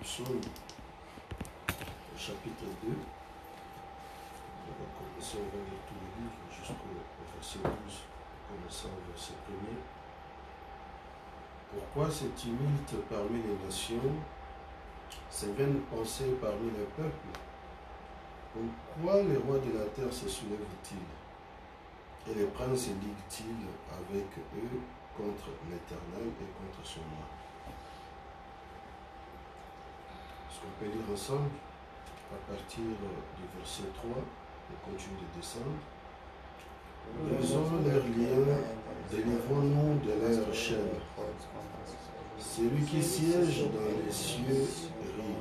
psaume, au chapitre 2. On va commencer, on va lire tout le livre jusqu'au verset 12, commençant au verset 1er. Pourquoi ce tumulte parmi les nations, ces vaines pensées parmi les peuples? Pourquoi les rois de la terre se soulèvent-ils et les princes liguent-ils avec eux contre l'Éternel et contre son nom? Est-ce qu'on peut lire ensemble à partir du verset 3 et continue de descendre? Brisons leurs liens, délivrons-nous de leurs chaînes. Celui qui siège dans les cieux rit.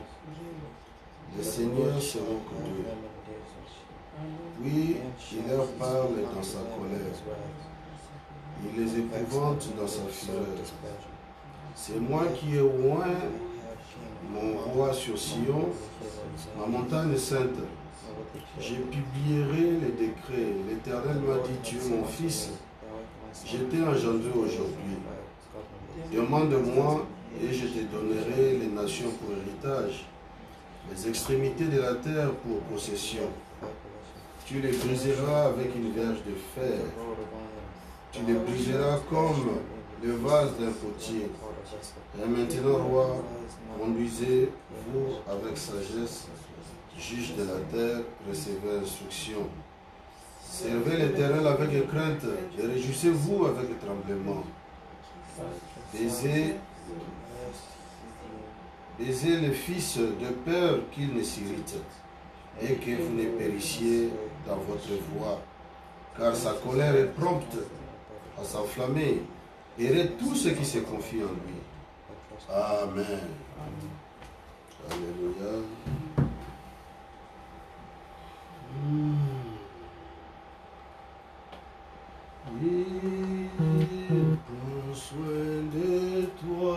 Le Seigneur se moque d'eux. Oui, il leur parle dans sa colère. Il les épouvante dans sa fureur. C'est moi qui ai oint mon roi sur Sion, ma montagne sainte. Je publierai les décrets. L'Éternel m'a dit, tu es mon fils. Je t'ai engendré aujourd'hui. Demande-moi et je te donnerai les nations pour héritage, les extrémités de la terre pour possession. Tu les briseras avec une verge de fer. Tu les briseras comme le vase d'un potier. Et maintenant, roi, conduisez-vous avec sagesse, juge de la terre, recevez instruction. Servez l'Éternel avec crainte et réjouissez-vous avec tremblement. Baisez les fils de peur qu'ils ne s'irritent et que vous ne périssiez dans votre voie, car sa colère est prompte à s'enflammer. Errez tous ceux qui se confient en lui. Amen. Alléluia. Il prend soin de toi.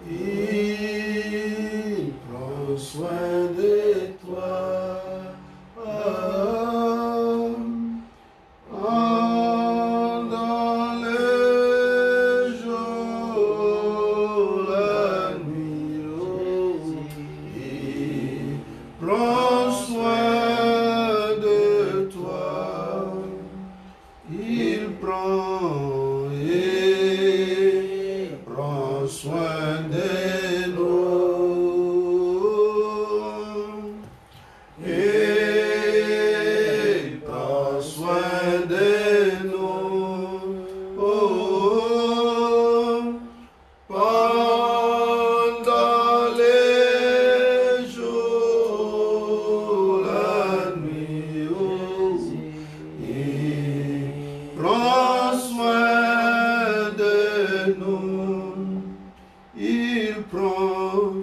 Il prend soin de toi. Dans les jours, la nuit, il prend soin de toi. Il prend et prend soin de nous. Il prend soin de nous. Pendant les jours, la nuit, il prend soin de nous. Il prend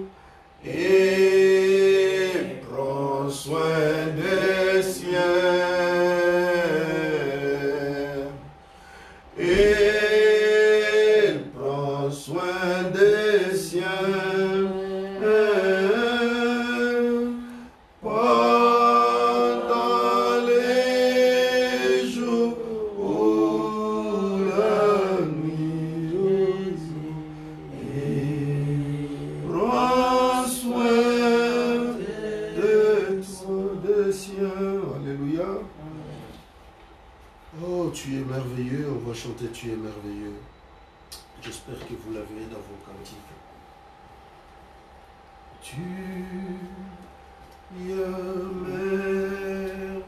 et prend soin des siens. Il prend soin des siens. Pendant les jours ou la nuit, il prend soin de toi, des siens. Alléluia. Oh, tu es merveilleux. On va chanter Tu es merveilleux. J'espère que vous l'avez dans vos cantiques. Tu es merveilleux.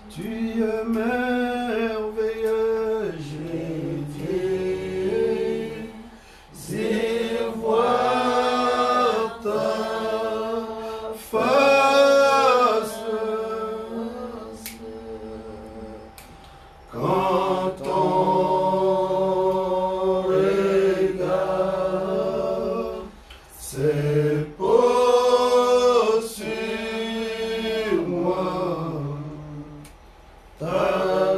Tu es merveilleux, Jésus. C'est voir ta face quand ton regard s'est posé sur moi. Ta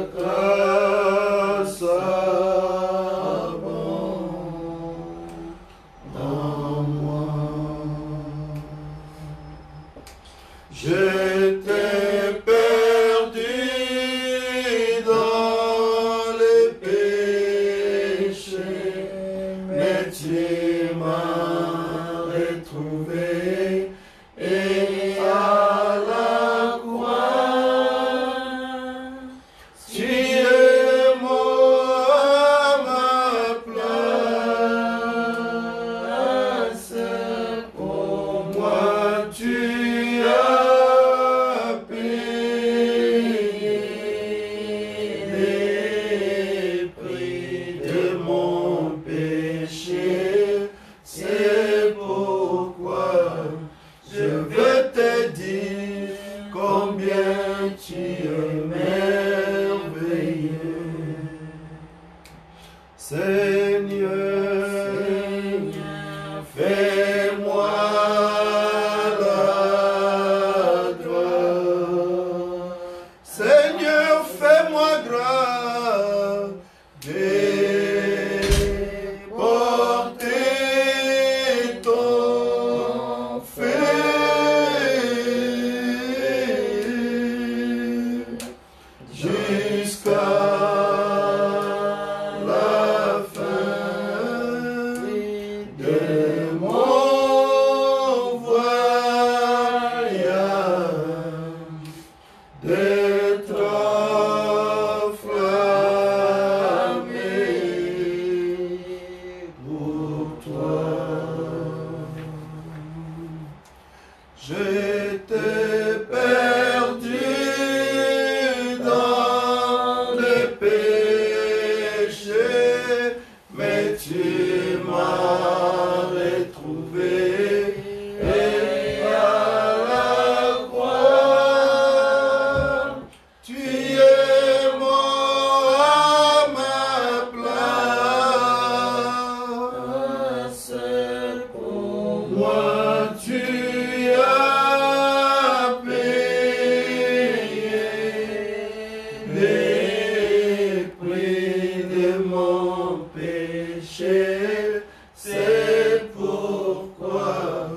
Seigneur, fais-moi la grâce. Seigneur, fais-moi grâce de porter ton feu jusqu'à la fin de mon voyage, d'être enflammé pour toi. J'étais perdu dans les péchés, mais tu m'as retrouvé et à la croix, tu es mort à ma place. Pour moi, tu as payé le prix de mon péché. C'est pourquoi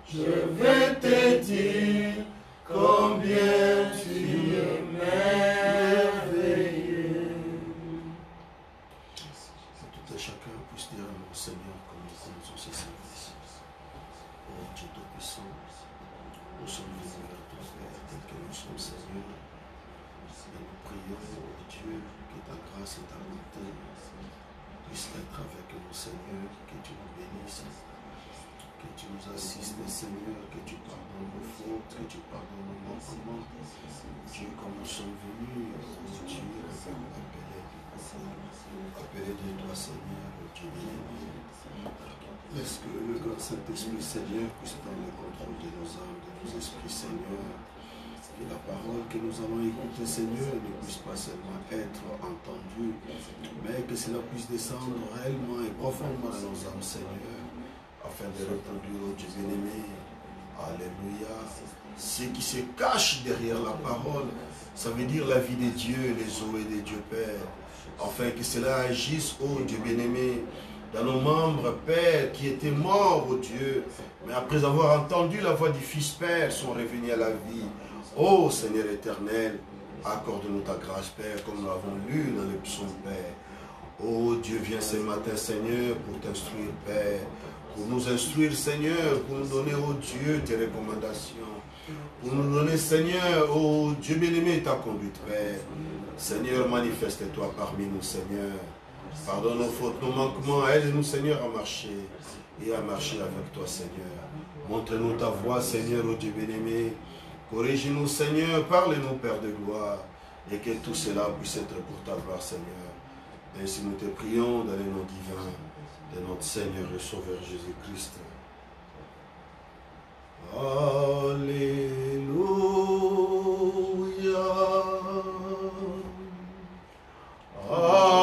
je vais te dire combien tu es merveilleux. Que tout et chacun puisse dire à mon Seigneur comme nous connaissons ses services. Oh Dieu Tout-Puissant, nous sommes venus vers ton Père tel que nous sommes, Seigneur. Et nous prions, oh Dieu, que ta grâce et ta bonté puissent être avec nous, Seigneur, que tu nous bénisses, que tu nous assistes, Seigneur, que tu pardonnes nos fautes, que tu pardonnes nos manquements. Dieu, comme nous sommes venus, oh Dieu, appelés de toi, Seigneur, oh Dieu béni. Laisse que le grand Saint-Esprit, Seigneur, puisse prendre le contrôle de nos âmes, de nos esprits, Seigneur. Que la parole que nous allons écouter, Seigneur, ne puisse pas seulement être entendue, mais que cela puisse descendre réellement et profondément dans nos âmes, Seigneur, afin de reproduire au Dieu bien-aimé. Alléluia. Ce qui se cache derrière la parole, ça veut dire la vie de Dieu, les eaux et de Dieu Père, afin que cela agisse, ô Dieu bien-aimé, dans nos membres, Père, qui étaient morts, ô Dieu, mais après avoir entendu la voix du Fils Père, sont revenus à la vie. Ô Seigneur éternel, accorde-nous ta grâce, Père, comme nous l'avons lu dans le psaume, Père. Ô Dieu, viens ce matin, Seigneur, pour t'instruire, Père, pour nous instruire, Seigneur, pour nous donner, ô Dieu, tes recommandations, pour nous donner, Seigneur, ô Dieu bien-aimé, ta conduite, Père. Seigneur, manifeste-toi parmi nous, Seigneur. Pardonne nos fautes, nos manquements, aide-nous, Seigneur, à marcher et à marcher avec toi, Seigneur. Montre-nous ta voix, Seigneur, ô Dieu bien-aimé. Corrige-nous, Seigneur, parle-nous, Père de gloire, et que tout cela puisse être pour ta gloire, Seigneur. Ainsi nous te prions dans les noms divins de notre Seigneur et Sauveur Jésus-Christ. Alléluia. Alléluia.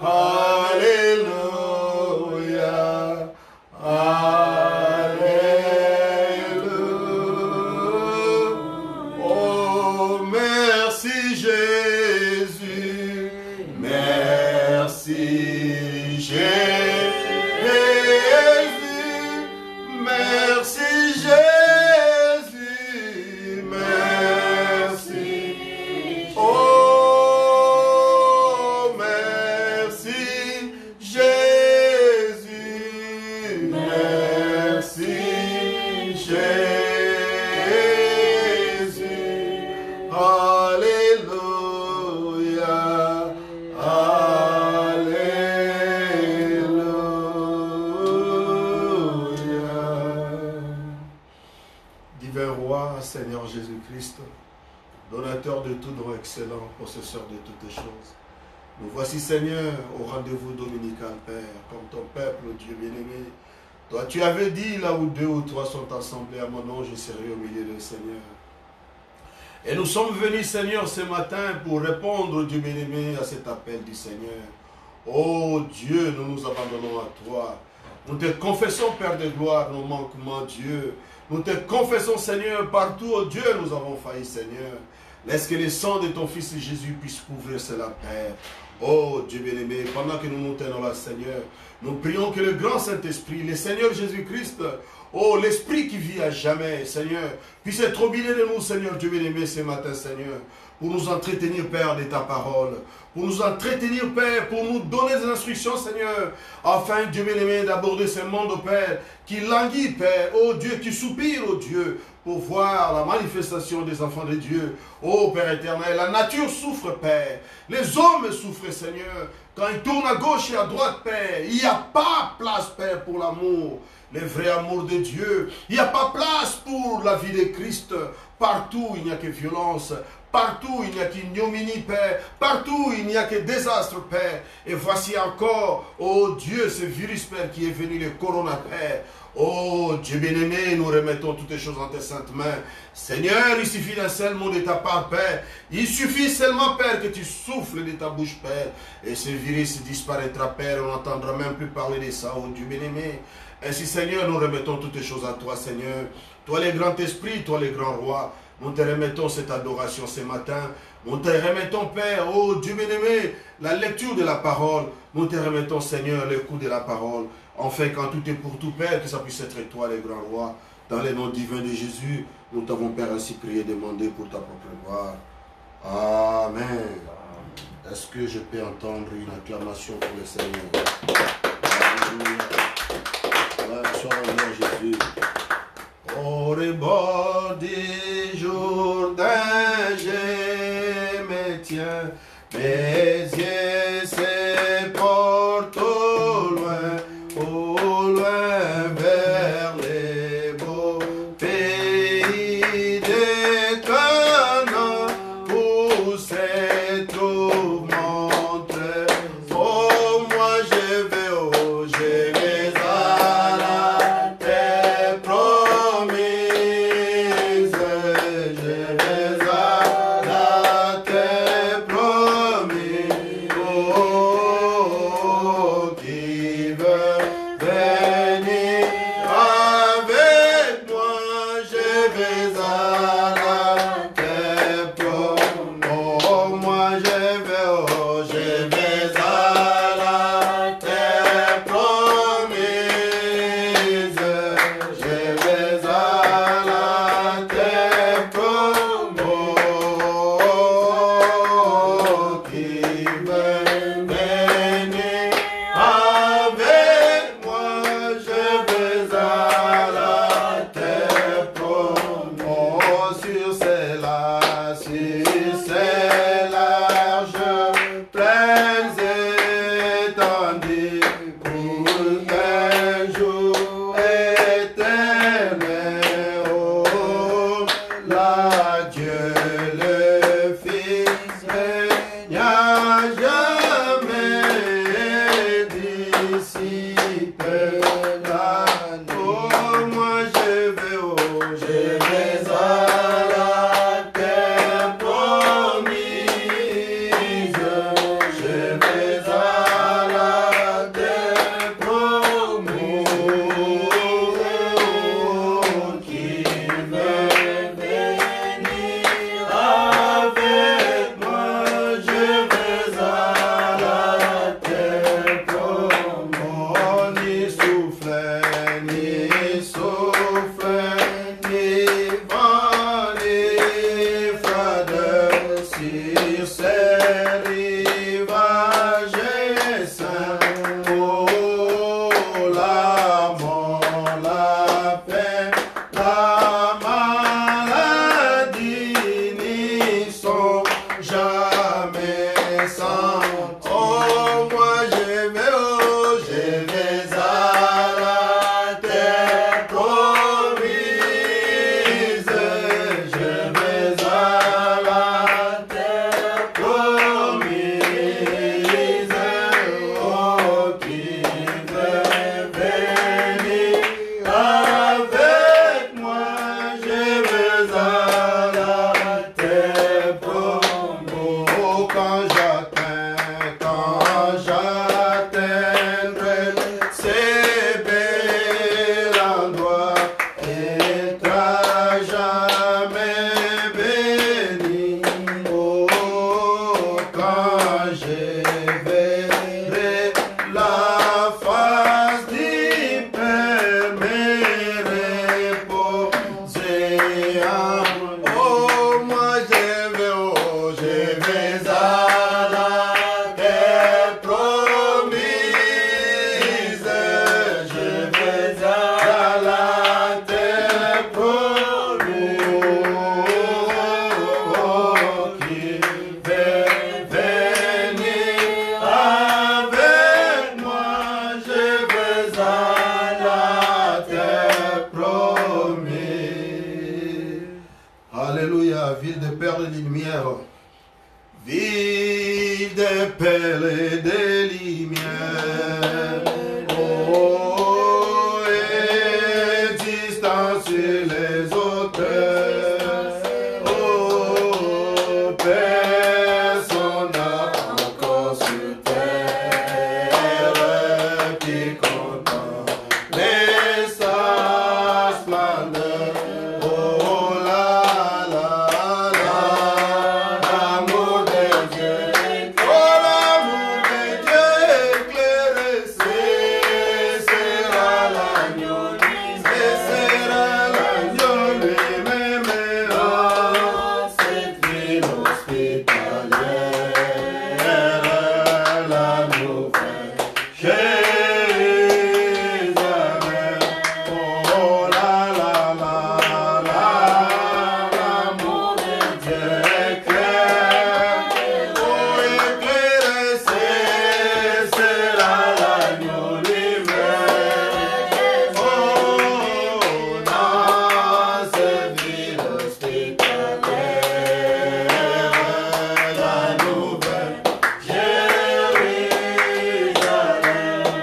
Alléluia. Alléluia. Oh, merci Jésus. Merci Jésus. Merci Jésus. Merci. Oh, merci Jésus. Merci Jésus. Alléluia. Alléluia. Divin roi, Seigneur Jésus-Christ, donateur de tout don excellent, possesseur de toutes choses. Nous voici, Seigneur, au rendez-vous dominical, Père, comme ton peuple, Dieu bien-aimé. Toi, tu avais dit, là où 2 ou 3 sont assemblés à mon nom, je serai au milieu d'eux, Seigneur. Et nous sommes venus, Seigneur, ce matin pour répondre, Dieu bien-aimé, à cet appel du Seigneur. Oh Dieu, nous nous abandonnons à toi. Nous te confessons, Père de gloire, nos manquements, Dieu. Nous te confessons, Seigneur, partout, oh Dieu, nous avons failli, Seigneur. Laisse que le sang de ton Fils Jésus puisse couvrir cela, Père. Oh Dieu bien-aimé, pendant que nous nous tenons là, Seigneur, nous prions que le grand Saint-Esprit, le Seigneur Jésus-Christ, oh l'Esprit qui vit à jamais, Seigneur, puisse être au milieu de nous, Seigneur Dieu bien-aimé, ce matin, Seigneur, pour nous entretenir, Père, de ta parole, pour nous entretenir, Père, pour nous donner des instructions, Seigneur, afin, Dieu bien-aimé, d'aborder ce monde, Père, qui languit, Père, oh Dieu, qui soupire, oh Dieu, pour voir la manifestation des enfants de Dieu. Oh Père éternel, la nature souffre, Père. Les hommes souffrent, Seigneur. Quand ils tournent à gauche et à droite, Père, il n'y a pas place, Père, pour l'amour, le vrai amour de Dieu. Il n'y a pas place pour la vie de Christ. Partout, il n'y a que violence. Partout, il n'y a qu'ignominie, Père. Partout, il n'y a que désastre, Père. Et voici encore, oh Dieu, ce virus, Père, qui est venu, le corona, Père. Oh Dieu bien-aimé, nous remettons toutes les choses en tes saintes mains. Seigneur, il suffit d'un seul mot de ta part, Père. Il suffit seulement, Père, que tu souffles de ta bouche, Père. Et ce virus disparaîtra, Père. On n'entendra même plus parler de ça, oh Dieu bien-aimé. Ainsi, Seigneur, nous remettons toutes les choses à toi, Seigneur. Toi, le grand esprit, toi, le grand roi. Nous te remettons cette adoration ce matin. Nous te remettons, Père, oh Dieu bien-aimé, la lecture de la parole. Nous te remettons, Seigneur, l'écoute de la parole. Enfin, quand tout est pour tout, Père, que ça puisse être toi, le grand roi. Dans le nom divin de Jésus, nous t'avons, Père, ainsi prié, demandé pour ta propre gloire. Amen. Est-ce que je peux entendre une acclamation pour le Seigneur? Alléluia. Sois en Jésus. Au rebord du Jourdain, je me tiens, mes yeux se portent au loin vers les beaux pays de Canaan, où se trouve mon trèfle. Oh, moi je vais, oh, je vais à la terre promise, je vais saints. Oh, la mort, la paix, la maladie n'y sont jamais sans. Oh, moi je vais à la terre promise. Je vais à la terre promise. Oh, qui veut venir avec moi? Je vais à la terre promise. Oh, quand j'atteindrai ces bel endroit, être à jamais béni. Oh, quand je verrai la face du Père me reposer en. Oh, moi je vais à la terre promise. Je vais à la terre promise. Oh, qui veut venir avec moi? Je vais à la terre promise. Alléluia, ville de perles et de lumière. Ville de perles et de lumière. Oh, et distance les auteurs. Oh, personne n'a encore sur terre qui contemple sa splendeur. Oh la la la, l'amour de Dieu. Oh, l'amour de Dieu éclairé, ce sera l'agneau lui-même. Oh, cette ville hospitalière, la nouvelle Jérusalem. Oh la la la la, l'amour de Dieu éclaire. Oh, éclairé, ce sera l'agneau lui-même. Oh, dans cette ville hospitalière, la nouvelle Jérusalem.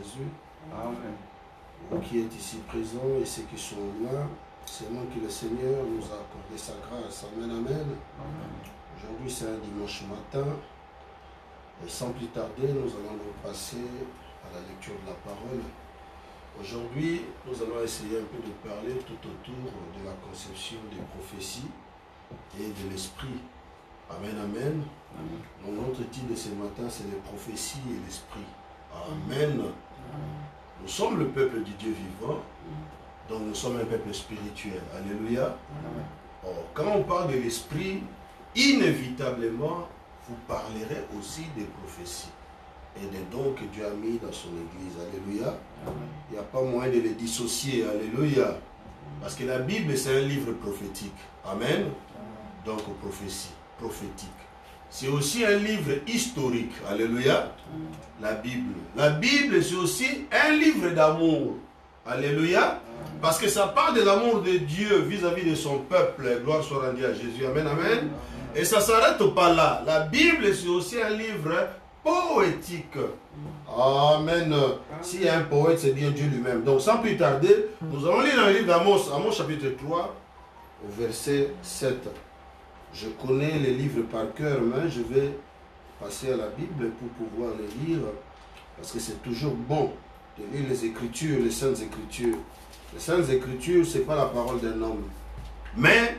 Jésus. Amen. Vous qui êtes ici présents et ceux qui sont loin, seulement que le Seigneur nous a accordé sa grâce. Amen, amen. Aujourd'hui, c'est un dimanche matin. Et sans plus tarder, nous allons nous passer à la lecture de la parole. Aujourd'hui, nous allons essayer un peu de parler tout autour de la conception des prophéties et de l'esprit. Amen, amen. Donc notre titre de ce matin, c'est les prophéties et l'esprit. Amen. Nous sommes le peuple du Dieu vivant, donc nous sommes un peuple spirituel. Alléluia. Or, quand on parle de l'esprit, inévitablement, vous parlerez aussi des prophéties et des dons que Dieu a mis dans son Église. Alléluia. Il n'y a pas moyen de les dissocier. Alléluia. Parce que la Bible, c'est un livre prophétique. Amen. Donc, prophétie, prophétique. C'est aussi un livre historique. Alléluia. La Bible. La Bible, c'est aussi un livre d'amour. Alléluia. Parce que ça parle de l'amour de Dieu vis-à-vis de son peuple. Gloire soit rendue à Jésus. Amen, amen. Et ça ne s'arrête pas là. La Bible, c'est aussi un livre poétique. Amen. S'il y a un poète, c'est bien Dieu lui-même. Donc, sans plus tarder, nous allons lire dans le livre d'Amos, Amos chapitre 3, au verset 7. Je connais les livres par cœur, mais je vais passer à la Bible pour pouvoir les lire, parce que c'est toujours bon de lire les Écritures, les Saintes Écritures. Les Saintes Écritures, ce n'est pas la parole d'un homme. Mais,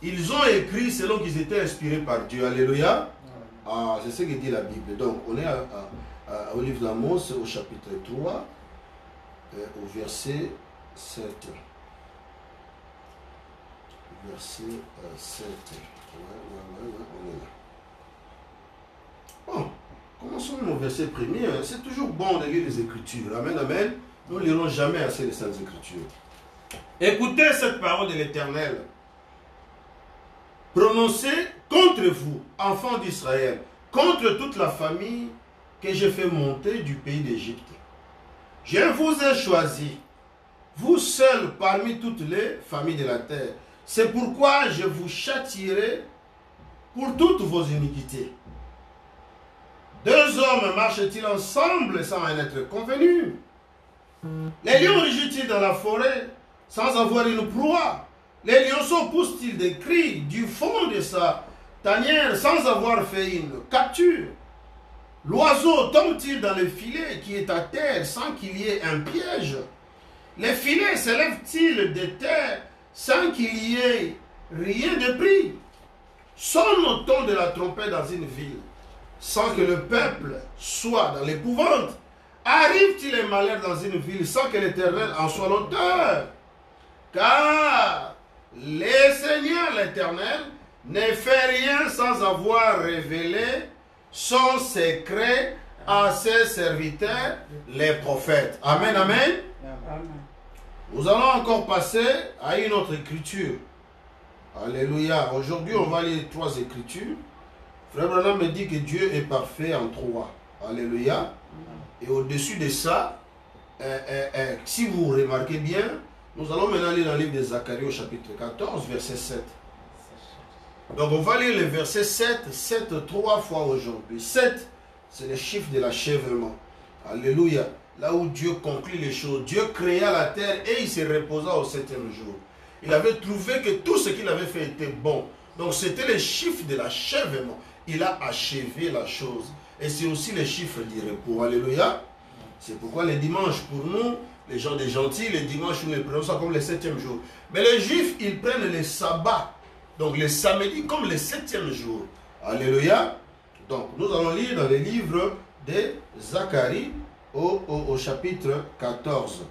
ils ont écrit selon qu'ils étaient inspirés par Dieu. Alléluia. Ah, c'est ce que dit la Bible. Donc, on est au livre d'Amos, au chapitre 3, au verset 7. Verset 7. Ouais, on est là. Bon, commençons au verset premier. C'est toujours bon de lire les Écritures. Amen, amen. Nous ne lirons jamais assez les Saintes Écritures. Écoutez cette parole de l'Éternel. Prononcée contre vous, enfants d'Israël, contre toute la famille que j'ai fait monter du pays d'Égypte. Je vous ai choisi, vous seuls parmi toutes les familles de la terre. C'est pourquoi je vous châtierai pour toutes vos iniquités. Deux hommes marchent-ils ensemble sans en être convenus? Les lions rugissent-ils dans la forêt sans avoir une proie? Les lionceaux poussent-ils des cris du fond de sa tanière sans avoir fait une capture? L'oiseau tombe-t-il dans le filet qui est à terre sans qu'il y ait un piège? Les filets s'élèvent-ils de terre sans qu'il y ait rien de pris? Sonne-t-on de la trompette dans une ville sans que le peuple soit dans l'épouvante? Arrive-t-il un malheur dans une ville sans que l'Éternel en soit l'auteur? Car le Seigneur l'Éternel ne fait rien sans avoir révélé son secret à ses serviteurs, les prophètes. Amen, amen. Nous allons encore passer à une autre écriture. Alléluia. Aujourd'hui, on va lire 3 écritures. Frère Branham me dit que Dieu est parfait en 3. Alléluia. Et au-dessus de ça, si vous remarquez bien, nous allons maintenant lire dans le livre de Zacharie au chapitre 14, verset 7. Donc on va lire le verset 7, 7 3 fois aujourd'hui. 7, c'est le chiffre de l'achèvement. Alléluia. Là où Dieu conclut les choses. Dieu créa la terre et il se reposa au 7e jour. Il avait trouvé que tout ce qu'il avait fait était bon. Donc c'était le chiffre de l'achèvement. Il a achevé la chose. Et c'est aussi le chiffre du repos. Alléluia. C'est pourquoi les dimanches, pour nous, les gens des gentils, les dimanches, nous les prenons ça comme le 7e jour. Mais les juifs, ils prennent les sabbats. Donc les samedis comme le 7e jour. Alléluia. Donc nous allons lire dans les livres de Zacharie au chapitre 14,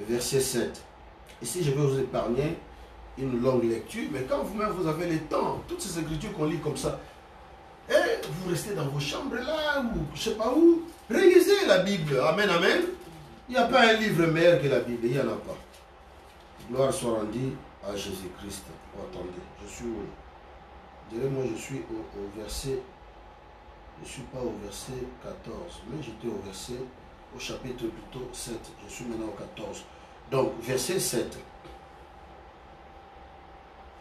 verset 7. Ici, je vais vous épargner une longue lecture, mais quand vous-même vous avez le temps, toutes ces écritures qu'on lit comme ça, et vous restez dans vos chambres là, ou je ne sais pas où, rélisez la Bible. Amen, amen. Il n'y a pas un livre meilleur que la Bible, il n'y en a pas. Gloire soit rendue à Jésus-Christ. Oh, attendez, je suis où? Dirais-moi, je suis au verset, je ne suis pas au verset 14, mais j'étais au chapitre plutôt 7. Je suis maintenant au 14. Donc, verset 7.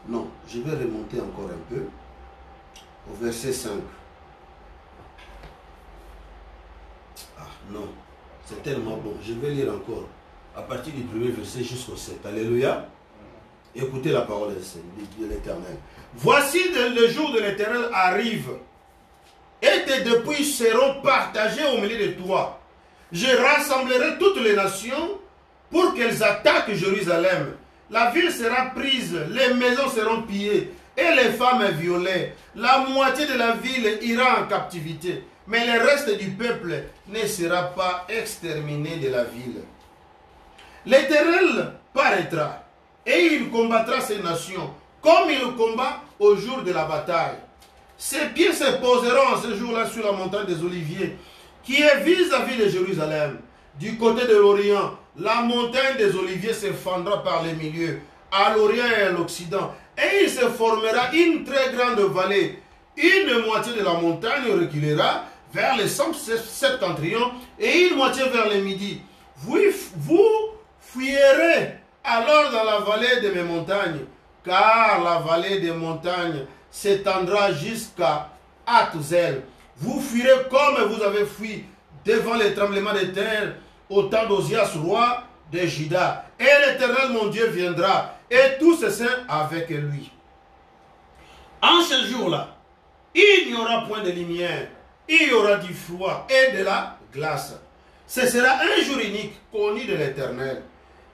Non, je vais remonter encore un peu. Au verset 5. Ah, non. C'est tellement bon. Je vais lire encore. À partir du premier verset jusqu'au 7. Alléluia. Écoutez la parole de l'Éternel. Voici le jour de l'Éternel arrive. Et tes dépouilles seront partagées au milieu de toi. Je rassemblerai toutes les nations pour qu'elles attaquent Jérusalem. La ville sera prise, les maisons seront pillées et les femmes violées. La moitié de la ville ira en captivité, mais le reste du peuple ne sera pas exterminé de la ville. L'Éternel paraîtra et il combattra ces nations comme il combat au jour de la bataille. Ses pieds se poseront ce jour-là sur la montagne des Oliviers qui est vis-à-vis de Jérusalem. Du côté de l'Orient, la montagne des Oliviers se fendra par les milieux, à l'Orient et à l'Occident, et il se formera une très grande vallée. Une moitié de la montagne reculera vers le septentrion et une moitié vers le midi. Vous fuirez alors dans la vallée de mes montagnes, car la vallée des montagnes s'étendra jusqu'à Hatzel. Vous fuirez comme vous avez fui devant les tremblements de terre au temps d'Osias, roi de Juda. Et l'Éternel, mon Dieu, viendra, et tous ses saints avec lui. En ce jour-là, il n'y aura point de lumière, il y aura du froid et de la glace. Ce sera un jour unique connu de l'Éternel,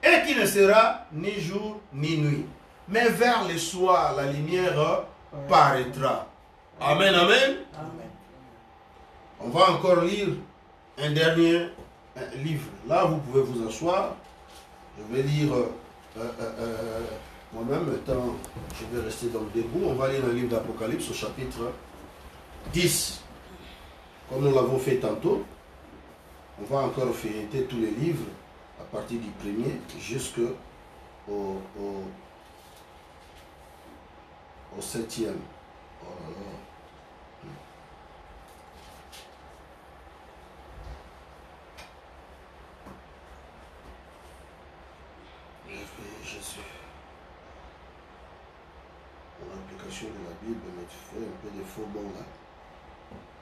et qui ne sera ni jour ni nuit. Mais vers le soir, la lumière paraîtra. Amen, amen. Amen. On va encore lire un dernier livre. Là, vous pouvez vous asseoir. Je vais lire moi-même, étant, je vais rester dans le debout. On va lire un livre d'Apocalypse au chapitre 10. Comme nous l'avons fait tantôt, on va encore feuilleter tous les livres à partir du premier jusqu'au septième. Oh là là. Jésus. Mon application de la Bible me fait un peu de faux bons là.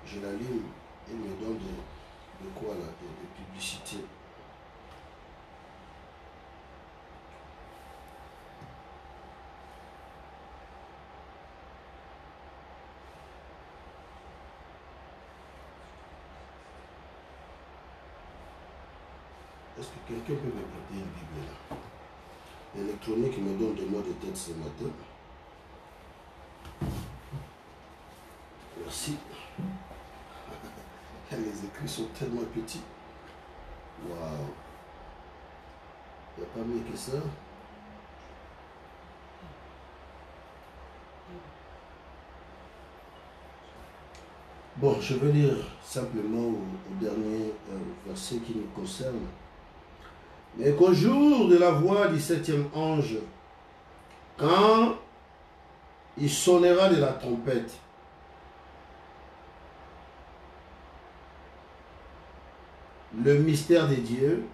Je la lis, il me donne de quoi là, de publicité. Est-ce que quelqu'un peut me prêter une Bible là? L'électronique me donne des mots de tête ce matin. Merci. Les écrits sont tellement petits. Waouh. Il n'y a pas mieux que ça. Bon, je vais lire simplement au dernier verset qui nous concerne. Mais qu'au jour de la voix du septième ange, quand il sonnera de la trompette, le mystère de Dieu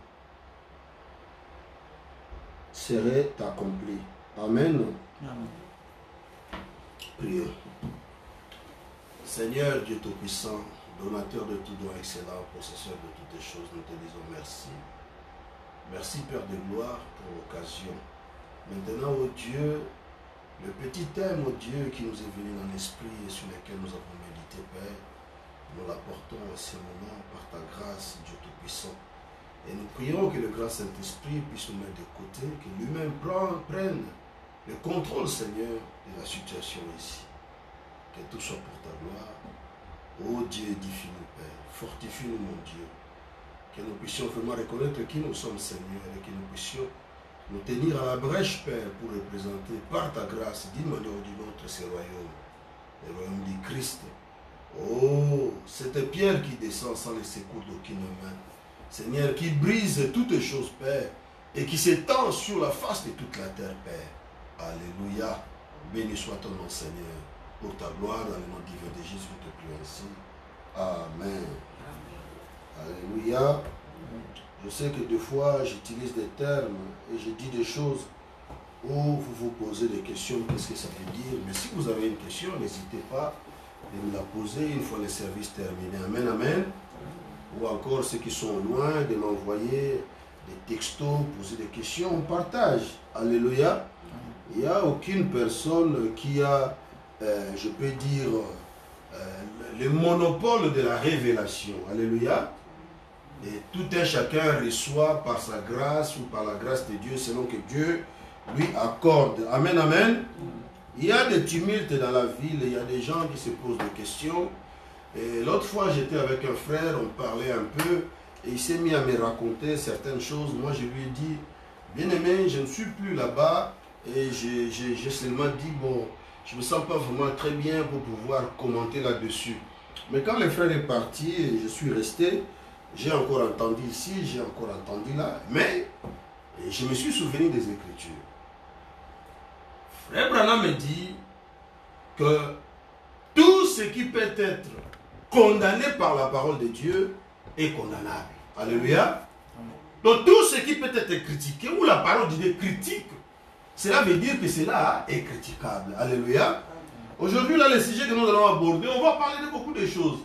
serait accompli. Amen. Amen. Prions. Seigneur Dieu Tout-Puissant, donateur de tout don excellent, possesseur de toutes les choses, nous te disons merci. Merci Père de gloire pour l'occasion. Maintenant, ô Dieu, le petit thème, ô Dieu, qui nous est venu dans l'esprit et sur lequel nous avons médité, Père, nous l'apportons à ce moment par ta grâce, Dieu Tout-Puissant. Et nous prions que le grand Saint-Esprit puisse nous mettre de côté, que lui-même prenne le contrôle, Seigneur, de la situation ici. Que tout soit pour ta gloire. Ô Dieu, édifie-nous, Père. Fortifie-nous, mon Dieu. Que nous puissions vraiment reconnaître qui nous sommes, Seigneur, et que nous puissions nous tenir à la brèche, Père, pour représenter par ta grâce, d'une manière ou d'une autre, ce royaume, le royaume du Christ. Oh, cette pierre qui descend sans le secours d'aucune main. Seigneur, qui brise toutes choses, Père, et qui s'étend sur la face de toute la terre, Père. Alléluia. Béni soit ton nom, Seigneur, pour ta gloire, dans le nom divin de Jésus, nous te prions ainsi. Amen. Alléluia. Je sais que des fois, j'utilise des termes et je dis des choses où vous vous posez des questions, qu'est-ce que ça veut dire. Mais si vous avez une question, n'hésitez pas de me la poser une fois le service terminé. Amen, amen. ou encore ceux qui sont loin, de m'envoyer des textos, poser des questions, on partage. Alléluia. Il n'y a aucune personne qui a, je peux dire, le monopole de la révélation. Alléluia. Et tout un chacun reçoit par sa grâce ou par la grâce de Dieu selon que Dieu lui accorde. Amen, amen. Il y a des tumultes dans la ville, il y a des gens qui se posent des questions. Et l'autre fois, j'étais avec un frère, on parlait un peu, et il s'est mis à me raconter certaines choses. Moi, je lui ai dit, bien aimé, je ne suis plus là-bas, et j'ai seulement dit, bon, je ne me sens pas vraiment très bien pour pouvoir commenter là-dessus. Mais quand le frère est parti, et je suis resté, j'ai encore entendu ici, j'ai encore entendu là, mais je me suis souvenu des Écritures. Frère Branham me dit que tout ce qui peut être condamné par la parole de Dieu est condamnable. Alléluia. Donc tout ce qui peut être critiqué, ou la parole de Dieu critique, cela veut dire que cela est critiquable. Alléluia. Aujourd'hui, là, le sujet que nous allons aborder, on va parler de beaucoup de choses.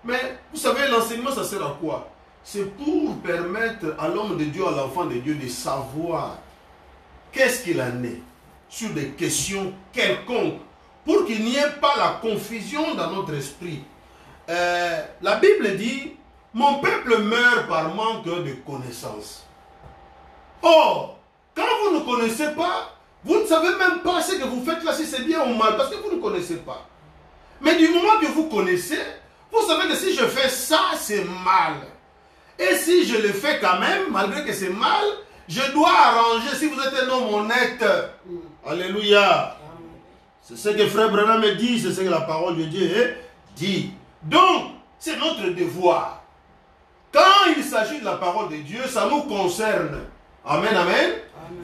Mais vous savez, l'enseignement, ça sert à quoi? C'est pour permettre à l'homme de Dieu, à l'enfant de Dieu, de savoir qu'est-ce qu'il en est sur des questions quelconques, pour qu'il n'y ait pas la confusion dans notre esprit. La Bible dit, mon peuple meurt par manque de connaissance. Or, quand vous ne connaissez pas, vous ne savez même pas ce que vous faites là, si c'est bien ou mal, parce que vous ne connaissez pas. Mais du moment que vous connaissez, vous savez que si je fais ça, c'est mal. Et si je le fais quand même, malgré que c'est mal, je dois arranger, si vous êtes un homme honnête. Alléluia. C'est ce que Frère Branham me dit, c'est ce que la parole de Dieu dit. Donc, c'est notre devoir. Quand il s'agit de la parole de Dieu, ça nous concerne. Amen, amen.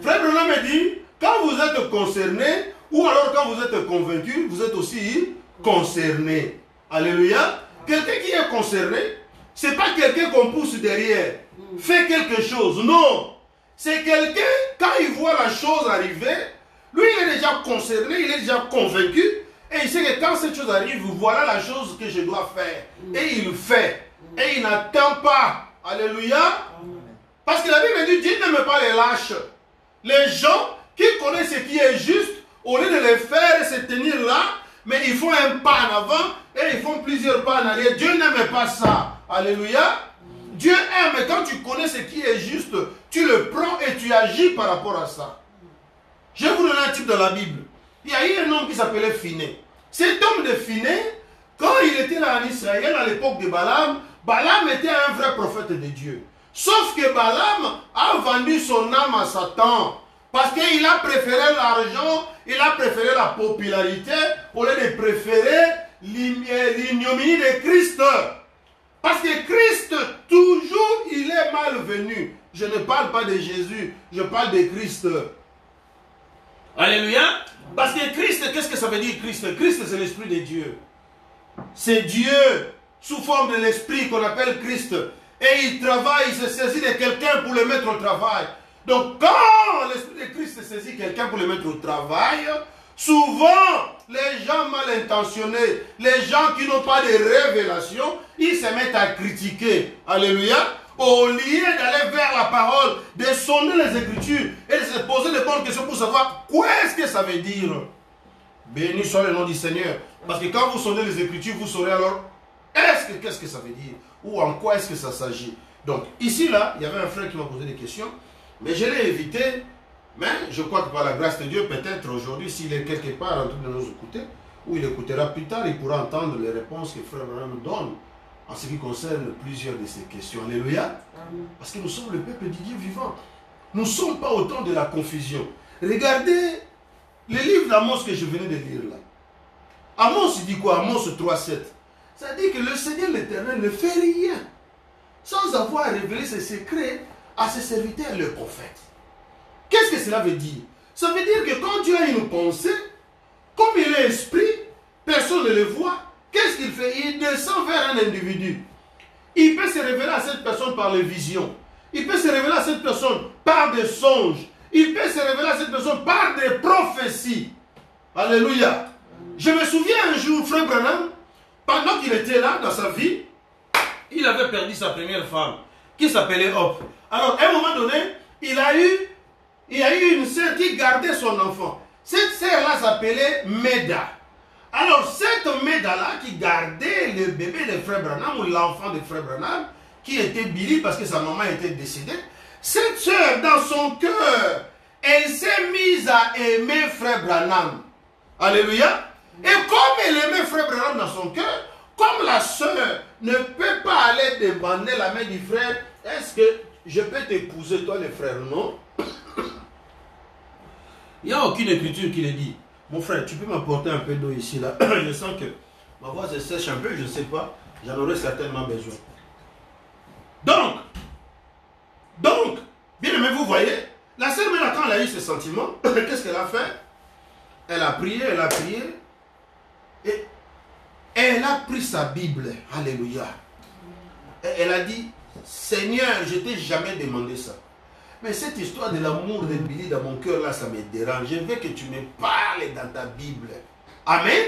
Frère Branham me dit, quand vous êtes concerné, ou alors quand vous êtes convaincu, vous êtes aussi concerné. Alléluia. Quelqu'un qui est concerné, ce n'est pas quelqu'un qu'on pousse derrière. Fait quelque chose. Non. C'est quelqu'un, quand il voit la chose arriver, lui il est déjà concerné, il est déjà convaincu. Et il sait que quand cette chose arrive, voilà la chose que je dois faire. Et il fait. Et il n'attend pas. Alléluia. Parce que la Bible dit, Dieu n'aime pas les lâches. Les gens qui connaissent ce qui est juste, au lieu de les faire et se tenir là, mais ils font un pas en avant et ils font plusieurs pas en arrière. Dieu n'aime pas ça. Alléluia. Dieu aime quand tu connais ce qui est juste, tu le prends et tu agis par rapport à ça. Je vais vous donner un type de la Bible. Il y a eu un homme qui s'appelait Finé. Cet homme de Finé, quand il était là en Israël, à l'époque de Balaam, Balaam était un vrai prophète de Dieu. Sauf que Balaam a vendu son âme à Satan. Parce qu'il a préféré l'argent, il a préféré la popularité, au lieu de préférer l'ignominie de Christ. Parce que Christ, toujours, il est malvenu. Je ne parle pas de Jésus, je parle de Christ. Alléluia. Parce que Christ, qu'est-ce que ça veut dire Christ? Christ, c'est l'Esprit de Dieu. C'est Dieu, sous forme de l'Esprit qu'on appelle Christ. Et il travaille, il se saisit de quelqu'un pour le mettre au travail. Donc quand l'Esprit de Christ saisit quelqu'un pour le mettre au travail, souvent les gens mal intentionnés, les gens qui n'ont pas de révélation, ils se mettent à critiquer. Alléluia. Au lieu d'aller vers la parole, de sonder les Écritures et de se poser les bonnes questions pour savoir quoi est-ce que ça veut dire. Béni soit le nom du Seigneur. Parce que quand vous sondez les Écritures, vous saurez alors qu'est-ce que ça veut dire ou en quoi est-ce que ça s'agit. Donc ici, là, il y avait un frère qui m'a posé des questions. Mais je l'ai évité, mais je crois que par la grâce de Dieu, peut-être aujourd'hui, s'il est quelque part en train de nous écouter, ou il écoutera plus tard, il pourra entendre les réponses que Frère Branham donne en ce qui concerne plusieurs de ces questions. Alléluia. Parce que nous sommes le peuple du Dieu vivant. Nous ne sommes pas au temps de la confusion. Regardez le livre d'Amos que je venais de lire là. Amos, il dit quoi? Amos 3,7. Ça dit que le Seigneur l'Éternel ne fait rien sans avoir révélé ses secrets à ses serviteurs, le prophète. Qu'est-ce que cela veut dire? Ça veut dire que quand Dieu a une pensée, comme il est esprit, personne ne le voit. Qu'est-ce qu'il fait? Il descend vers un individu. Il peut se révéler à cette personne par les visions. Il peut se révéler à cette personne par des songes. Il peut se révéler à cette personne par des prophéties. Alléluia. Je me souviens un jour, Frère Branham, pendant qu'il était là dans sa vie, il avait perdu sa première femme, qui s'appelait Hop. Alors, à un moment donné, il y a eu une sœur qui gardait son enfant. Cette sœur-là s'appelait Meda. Alors, cette Meda-là qui gardait le bébé de Frère Branham, ou l'enfant de Frère Branham, qui était Billy parce que sa maman était décédée, cette sœur, dans son cœur, elle s'est mise à aimer Frère Branham. Alléluia. Et comme elle aimait Frère Branham dans son cœur, comme la sœur ne peut pas aller demander la main du frère, est-ce que je peux t'épouser toi le frère? Non. Il n'y a aucune écriture qui le dit. Mon frère, tu peux m'apporter un peu d'eau ici là. Je sens que ma voix se sèche un peu, je ne sais pas. J'en aurais certainement besoin. Donc, bien aimé, vous voyez, la sœur Mela, quand elle a eu ce sentiment, qu'est-ce qu'elle a fait? Elle a prié, et elle a pris sa Bible. Alléluia. Et elle a dit, Seigneur, je ne t'ai jamais demandé ça. Mais cette histoire de l'amour de Billy dans mon cœur, là, ça me dérange. Je veux que tu me parles dans ta Bible. Amen.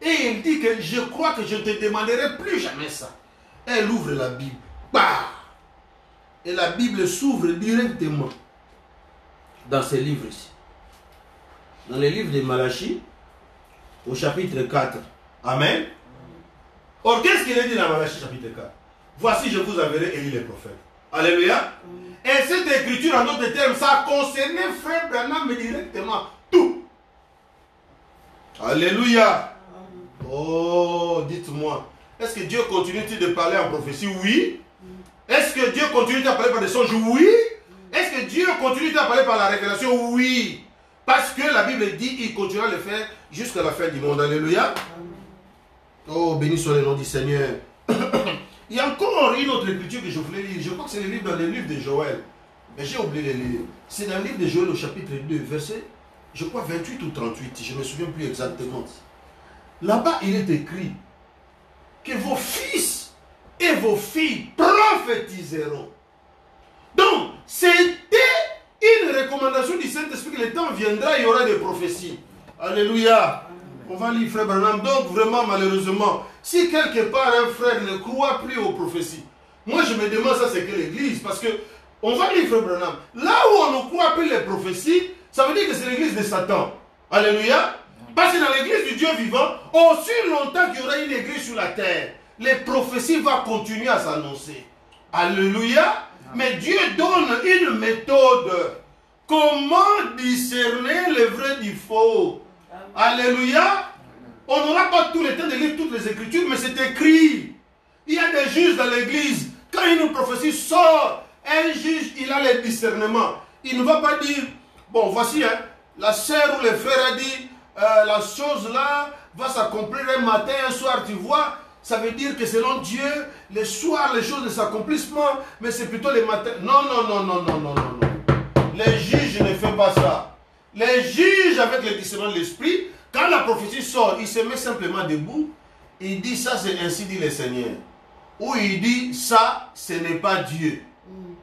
Et il dit que je crois que je ne te demanderai plus jamais ça. Elle ouvre la Bible. Bah! Et la Bible s'ouvre directement dans ce livre ici. Dans le livre de Malachie, au chapitre 4. Amen. Or, qu'est-ce qu'il est dit dans Malachie chapitre 4? Voici, je vous enverrai Élie le prophète. Alléluia. Et cette écriture, en d'autres termes, ça concernait Frère Branham directement. Tout. Alléluia. Oh, dites-moi. Est-ce que Dieu continue-t-il de parler en prophétie? Oui. Est-ce que Dieu continue à parler par des songes? Oui. Est-ce que Dieu continue à parler par la révélation? Oui. Parce que la Bible dit qu'il continuera à le faire jusqu'à la fin du monde. Alléluia. Oh, béni soit le nom du Seigneur. Il y a encore une autre écriture que je voulais lire. Je crois que c'est le livre dans le livre de Joël. Mais j'ai oublié de le lire. C'est dans le livre de Joël au chapitre 2, verset, je crois 28 ou 38. Je ne me souviens plus exactement. Là-bas, il est écrit que vos fils et vos filles prophétiseront. Donc, c'était une recommandation du Saint-Esprit que le temps viendra, il y aura des prophéties. Alléluia. On va lire Frère Branham. Donc, vraiment, malheureusement, si quelque part un frère ne croit plus aux prophéties, moi je me demande ça, c'est que l'Église, parce que on va lire Frère Branham. Là où on ne croit plus les prophéties, ça veut dire que c'est l'Église de Satan. Alléluia. Parce que dans l'Église du Dieu vivant, aussi longtemps qu'il y aura une Église sur la terre, les prophéties vont continuer à s'annoncer. Alléluia. Mais Dieu donne une méthode. Comment discerner le vrai du faux? Alléluia. On n'aura pas tout le temps de lire toutes les Écritures, mais c'est écrit. Il y a des juges dans l'Église. Quand une prophétie sort, un juge, il a le discernement. Il ne va pas dire, bon, voici, hein, la sœur ou le frère a dit, la chose là va s'accomplir un matin, un soir, tu vois. Ça veut dire que selon Dieu, le soir, les choses ne s'accomplissent pas, mais c'est plutôt le matin. Non, non, non, non, non, non, non, non. Les juges ne font pas ça. Les juges, avec le discernement de l'esprit, quand la prophétie sort, il se met simplement debout. Il dit, ça c'est ainsi dit le Seigneur. Ou il dit, ça, ce n'est pas Dieu.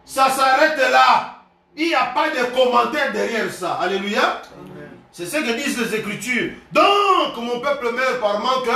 Ça s'arrête là. Il n'y a pas de commentaire derrière ça. Alléluia. C'est ce que disent les Écritures. Donc, mon peuple meurt par manque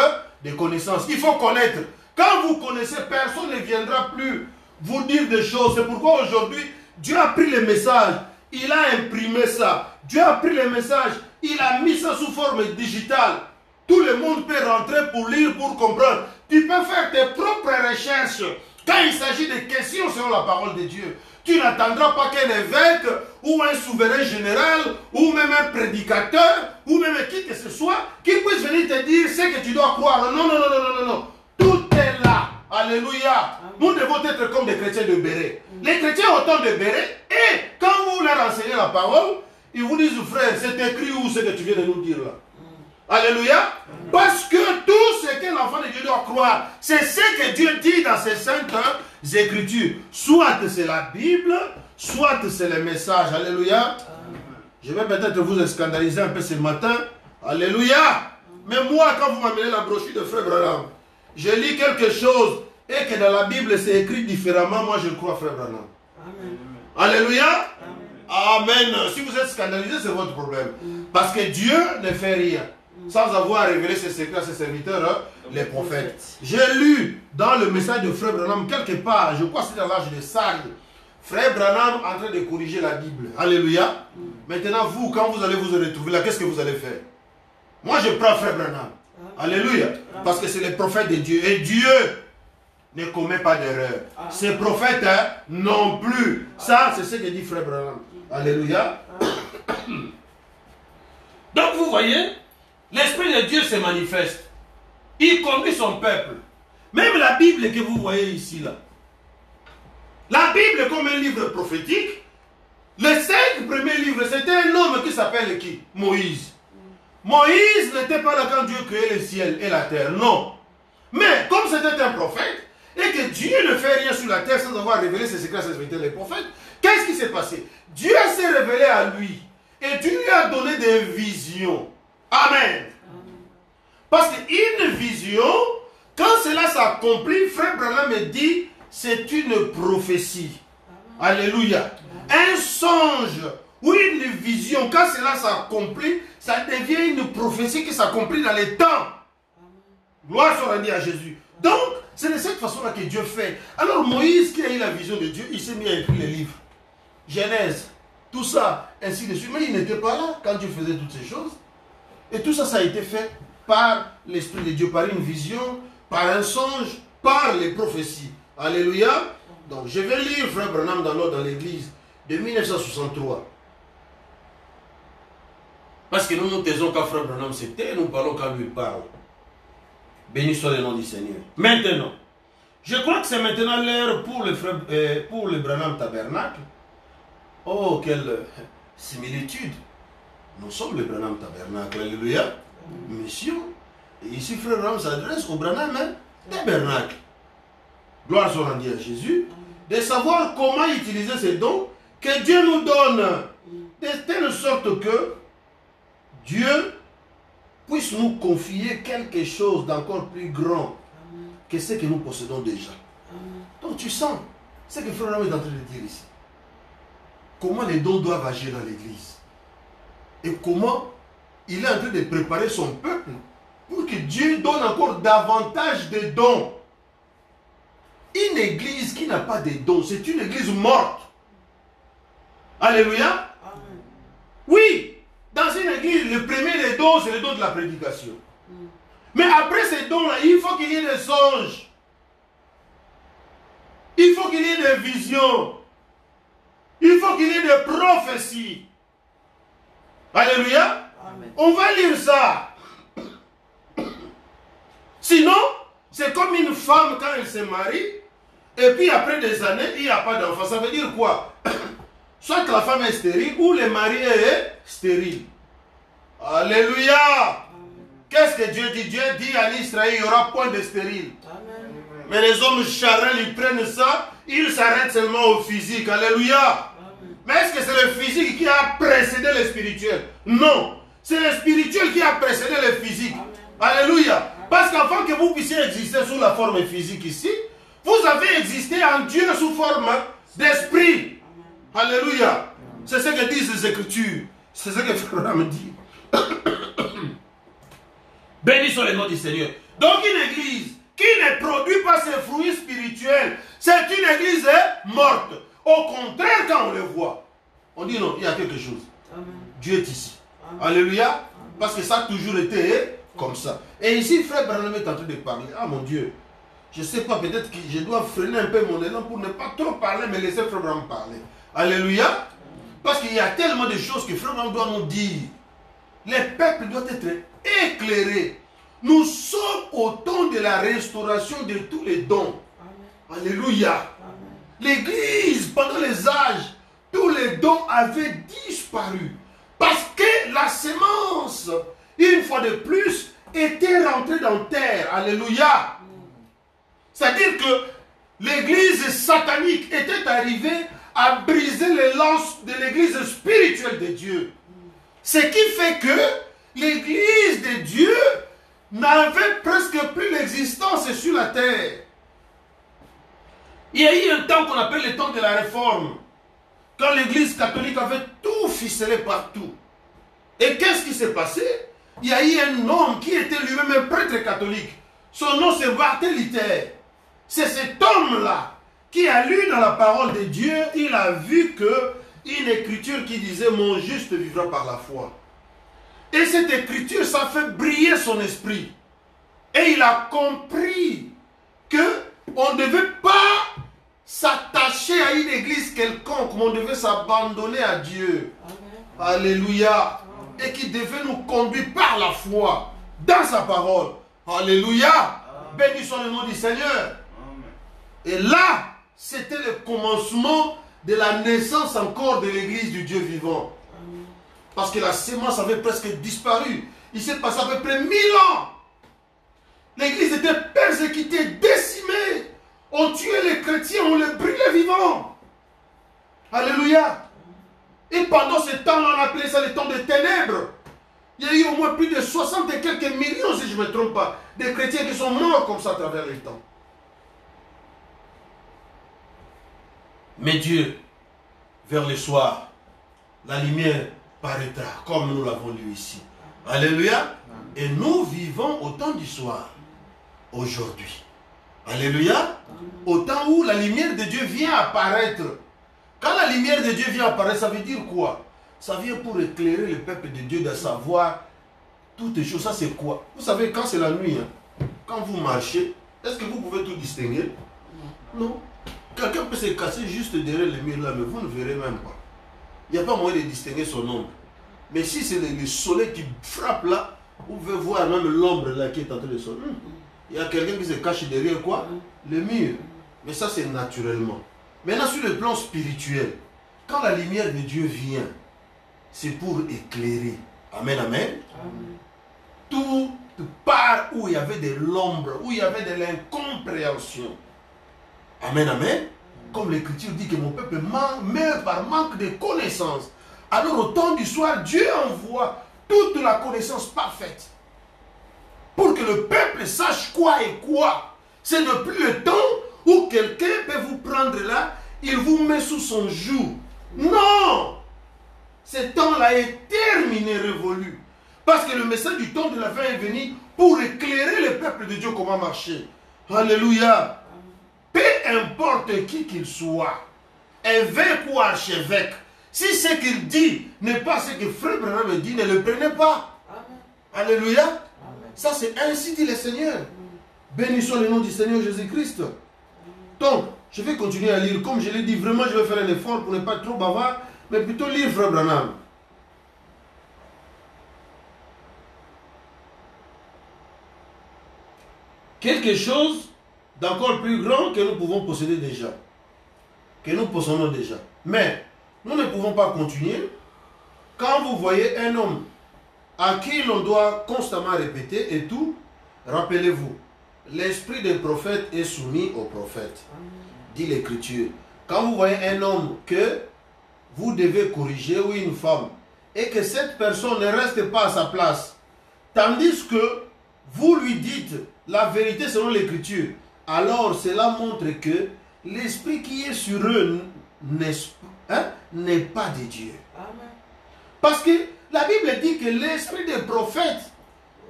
de connaissances. Il faut connaître. Quand vous connaissez, personne ne viendra plus vous dire des choses. C'est pourquoi aujourd'hui, Dieu a pris le message. Il a imprimé ça. Dieu a pris le message. Il a mis ça sous forme digitale. Tout le monde peut rentrer pour lire, pour comprendre. Tu peux faire tes propres recherches. Quand il s'agit de questions selon la parole de Dieu, tu n'attendras pas qu'un évêque ou un souverain général ou même un prédicateur ou même qui que ce soit qui puisse venir te dire ce que tu dois croire. Non, non, non, non, non, non. Tout est là. Alléluia. Nous devons être comme des chrétiens de béret. Les chrétiens ont autant de béret et quand vous leur enseignez la parole, ils vous disent, frère, c'est écrit où ce que tu viens de nous dire là. Alléluia. Parce que tout ce que l'enfant de Dieu doit croire, c'est ce que Dieu dit dans ses saintes Écritures. Soit c'est la Bible, soit c'est le message. Alléluia. Je vais peut-être vous scandaliser un peu ce matin. Alléluia. Mais moi, quand vous m'amenez la brochure de Frère Branham, je lis quelque chose et que dans la Bible c'est écrit différemment, moi je crois Frère Branham. Amen. Alléluia. Amen. Si vous êtes scandalisé, c'est votre problème. Parce que Dieu ne fait rien sans avoir révélé ses secrets à ses serviteurs, les prophètes. J'ai lu dans le message de Frère Branham, quelque part, je crois que c'est dans l'âge de Sardes, Frère Branham en train de corriger la Bible. Alléluia. Maintenant, vous, quand vous allez vous retrouver là, qu'est-ce que vous allez faire? Moi, je prends Frère Branham. Alléluia. Parce que c'est le prophète de Dieu. Et Dieu ne commet pas d'erreur. Ces prophètes non plus. Ça, c'est ce que dit Frère Branham. Alléluia. Donc, vous voyez, l'Esprit de Dieu se manifeste. Il conduit son peuple. Même la Bible que vous voyez ici, là. La Bible comme un livre prophétique. Les 5 premiers livres, c'était un homme qui s'appelle qui? Moïse. Moïse n'était pas là quand Dieu créait le ciel et la terre, non. Mais comme c'était un prophète, et que Dieu ne fait rien sur la terre sans avoir révélé ses secrets à ses serviteurs les prophètes, qu'est-ce qui s'est passé? Dieu s'est révélé à lui. Et Dieu lui a donné des visions. Amen. Parce qu'une vision, quand cela s'accomplit, Frère Branham me dit, c'est une prophétie. Alléluia. Un songe ou une vision, quand cela s'accomplit, ça devient une prophétie qui s'accomplit dans les temps. Gloire soit rendue à Jésus. Donc, c'est de cette façon-là que Dieu fait. Alors Moïse, qui a eu la vision de Dieu, il s'est mis à écrire les livres. Genèse, tout ça, ainsi de suite. Mais il n'était pas là quand Dieu faisait toutes ces choses. Et tout ça, ça a été fait par l'Esprit de Dieu, par une vision, par un songe, par les prophéties. Alléluia. Donc, je vais lire Frère Branham dans l'église de 1963. Parce que nous taisons quand Frère Branham c'était, nous parlons quand lui parle. Béni soit le nom du Seigneur. Maintenant, je crois que c'est maintenant l'heure pour le Branham Tabernacle. Oh, quelle similitude. Nous sommes le Branham Tabernacle. Alléluia. Mission. Et ici, Frère Branham s'adresse au Branham Tabernacle. Gloire soit rendue à Jésus. De savoir comment utiliser ces dons que Dieu nous donne. De telle sorte que Dieu puisse nous confier quelque chose d'encore plus grand que ce que nous possédons déjà. Donc tu sens ce que Frère Branham est en train de dire ici. Comment les dons doivent agir dans l'église. Et comment il est en train de préparer son peuple pour que Dieu donne encore davantage de dons. Une église qui n'a pas de dons, c'est une église morte. Alléluia. Oui, dans une église, le premier des dons, c'est le don de la prédication. Mais après ces dons-là, il faut qu'il y ait des songes. Il faut qu'il y ait des visions. Il faut qu'il y ait des prophéties. Alléluia. Amen. On va lire ça. Sinon, c'est comme une femme quand elle se marie, et puis après des années, il n'y a pas d'enfant. Ça veut dire quoi? Soit que la femme est stérile, ou le mari est stérile. Alléluia. Qu'est-ce que Dieu dit? Dieu dit à l'Israël, il n'y aura point de stérile. Amen. Mais les hommes charnels, ils prennent ça, ils s'arrêtent seulement au physique. Alléluia. Amen. Mais est-ce que c'est le physique qui a précédé le spirituel? Non. C'est le spirituel qui a précédé le physique. Amen. Alléluia. Parce qu'avant que vous puissiez exister sous la forme physique ici, vous avez existé en Dieu sous forme d'esprit. Alléluia. C'est ce que disent les Écritures. C'est ce que Frère me dit. Béni soit le nom du Seigneur. Donc une église qui ne produit pas ses fruits spirituels, c'est une église morte. Au contraire, quand on le voit, on dit non, il y a quelque chose. Amen. Dieu est ici. Amen. Alléluia. Amen. Parce que ça a toujours été comme ça. Et ici, Frère Branham est en train de parler. Ah mon Dieu, je ne sais pas, peut-être que je dois freiner un peu mon élan pour ne pas trop parler, mais laisser Frère Branham parler. Alléluia. Parce qu'il y a tellement de choses que Frère Branham doit nous dire. Les peuples doivent être éclairés. Nous sommes au temps de la restauration de tous les dons. Amen. Alléluia. L'église, pendant les âges, tous les dons avaient disparu. Parce que la sémence, une fois de plus, était rentrée dans terre. Alléluia. C'est-à-dire que l'église satanique était arrivée à briser les lances de l'église spirituelle de Dieu. Ce qui fait que l'église de Dieu n'avait presque plus l'existence sur la terre. Il y a eu un temps qu'on appelle le temps de la réforme, quand l'église catholique avait tout ficelé partout. Et qu'est-ce qui s'est passé? Il y a eu un homme qui était lui-même un prêtre catholique, Son nom c'est Martin Luther. C'est cet homme-là qui a lu dans la parole de Dieu, il a vu que une écriture qui disait « Mon juste vivra par la foi ». Et cette écriture, ça fait briller son esprit. Et il a compris qu'on ne devait pas s'attacher à une église quelconque, mais on devait s'abandonner à Dieu. Amen. Alléluia. Et qui devait nous conduire par la foi dans sa parole. Alléluia. Béni soit le nom du Seigneur. Amen. Et là, c'était le commencement de la naissance encore de l'église du Dieu vivant. Amen. Parce que la sémence avait presque disparu. Il s'est passé à peu près 1000 ans. L'église était persécutée, décimée. On tuait les chrétiens, on les brûlait vivants. Alléluia. Et pendant ce temps-là, on appelait ça le temps des ténèbres. Il y a eu au moins plus de 60 et quelques millions, si je ne me trompe pas, de chrétiens qui sont morts comme ça à travers le temps. Mais Dieu, vers le soir, la lumière paraîtra, comme nous l'avons lu ici. Alléluia. Et nous vivons au temps du soir, aujourd'hui. Alléluia. Au temps où la lumière de Dieu vient apparaître. Quand la lumière de Dieu vient apparaître, ça veut dire quoi? Ça vient pour éclairer le peuple de Dieu de savoir toutes les choses. Ça c'est quoi? Vous savez, quand c'est la nuit, hein, quand vous marchez, est-ce que vous pouvez tout distinguer? Non. Quelqu'un peut se casser juste derrière le mur là, mais vous ne verrez même pas. Il n'y a pas moyen de distinguer son ombre. Mais si c'est le soleil qui frappe là, vous pouvez voir même l'ombre là qui est en train de sortir. Il y a quelqu'un qui se cache derrière quoi? Le mur. Mais ça c'est naturellement. Maintenant sur le plan spirituel, quand la lumière de Dieu vient, c'est pour éclairer. Amen, amen. Amen. Tout part où il y avait de l'ombre, où il y avait de l'incompréhension. Amen, amen. Comme l'Écriture dit que mon peuple meurt par manque de connaissance. Alors au temps du soir, Dieu envoie toute la connaissance parfaite. Pour que le peuple sache quoi et quoi. Ce n'est plus le temps où quelqu'un peut vous prendre là, il vous met sous son joug. Non! Ce temps-là est terminé, révolu. Parce que le message du temps de la fin est venu pour éclairer le peuple de Dieu comment marcher. Alléluia. Peu importe qui qu'il soit, évêque ou archevêque, si ce qu'il dit n'est pas ce que Frère Branham dit, ne le prenez pas. Amen. Alléluia. Amen. Ça c'est ainsi dit le Seigneur. Béni soit le nom du Seigneur Jésus-Christ. Donc, je vais continuer à lire. Comme je l'ai dit, vraiment je vais faire un effort pour ne pas être trop bavard, mais plutôt lire Frère Branham. Quelque chose d'encore plus grand que nous pouvons posséder déjà. Que nous possédons déjà. Mais, nous ne pouvons pas continuer. Quand vous voyez un homme à qui l'on doit constamment répéter et tout, rappelez-vous, l'esprit des prophètes est soumis aux prophètes. Dit l'Écriture. Quand vous voyez un homme que vous devez corriger ou une femme, et que cette personne ne reste pas à sa place, tandis que vous lui dites la vérité selon l'Écriture, alors cela montre que l'esprit qui est sur eux n'est pas de Dieu. Amen. Parce que la Bible dit que l'esprit des prophètes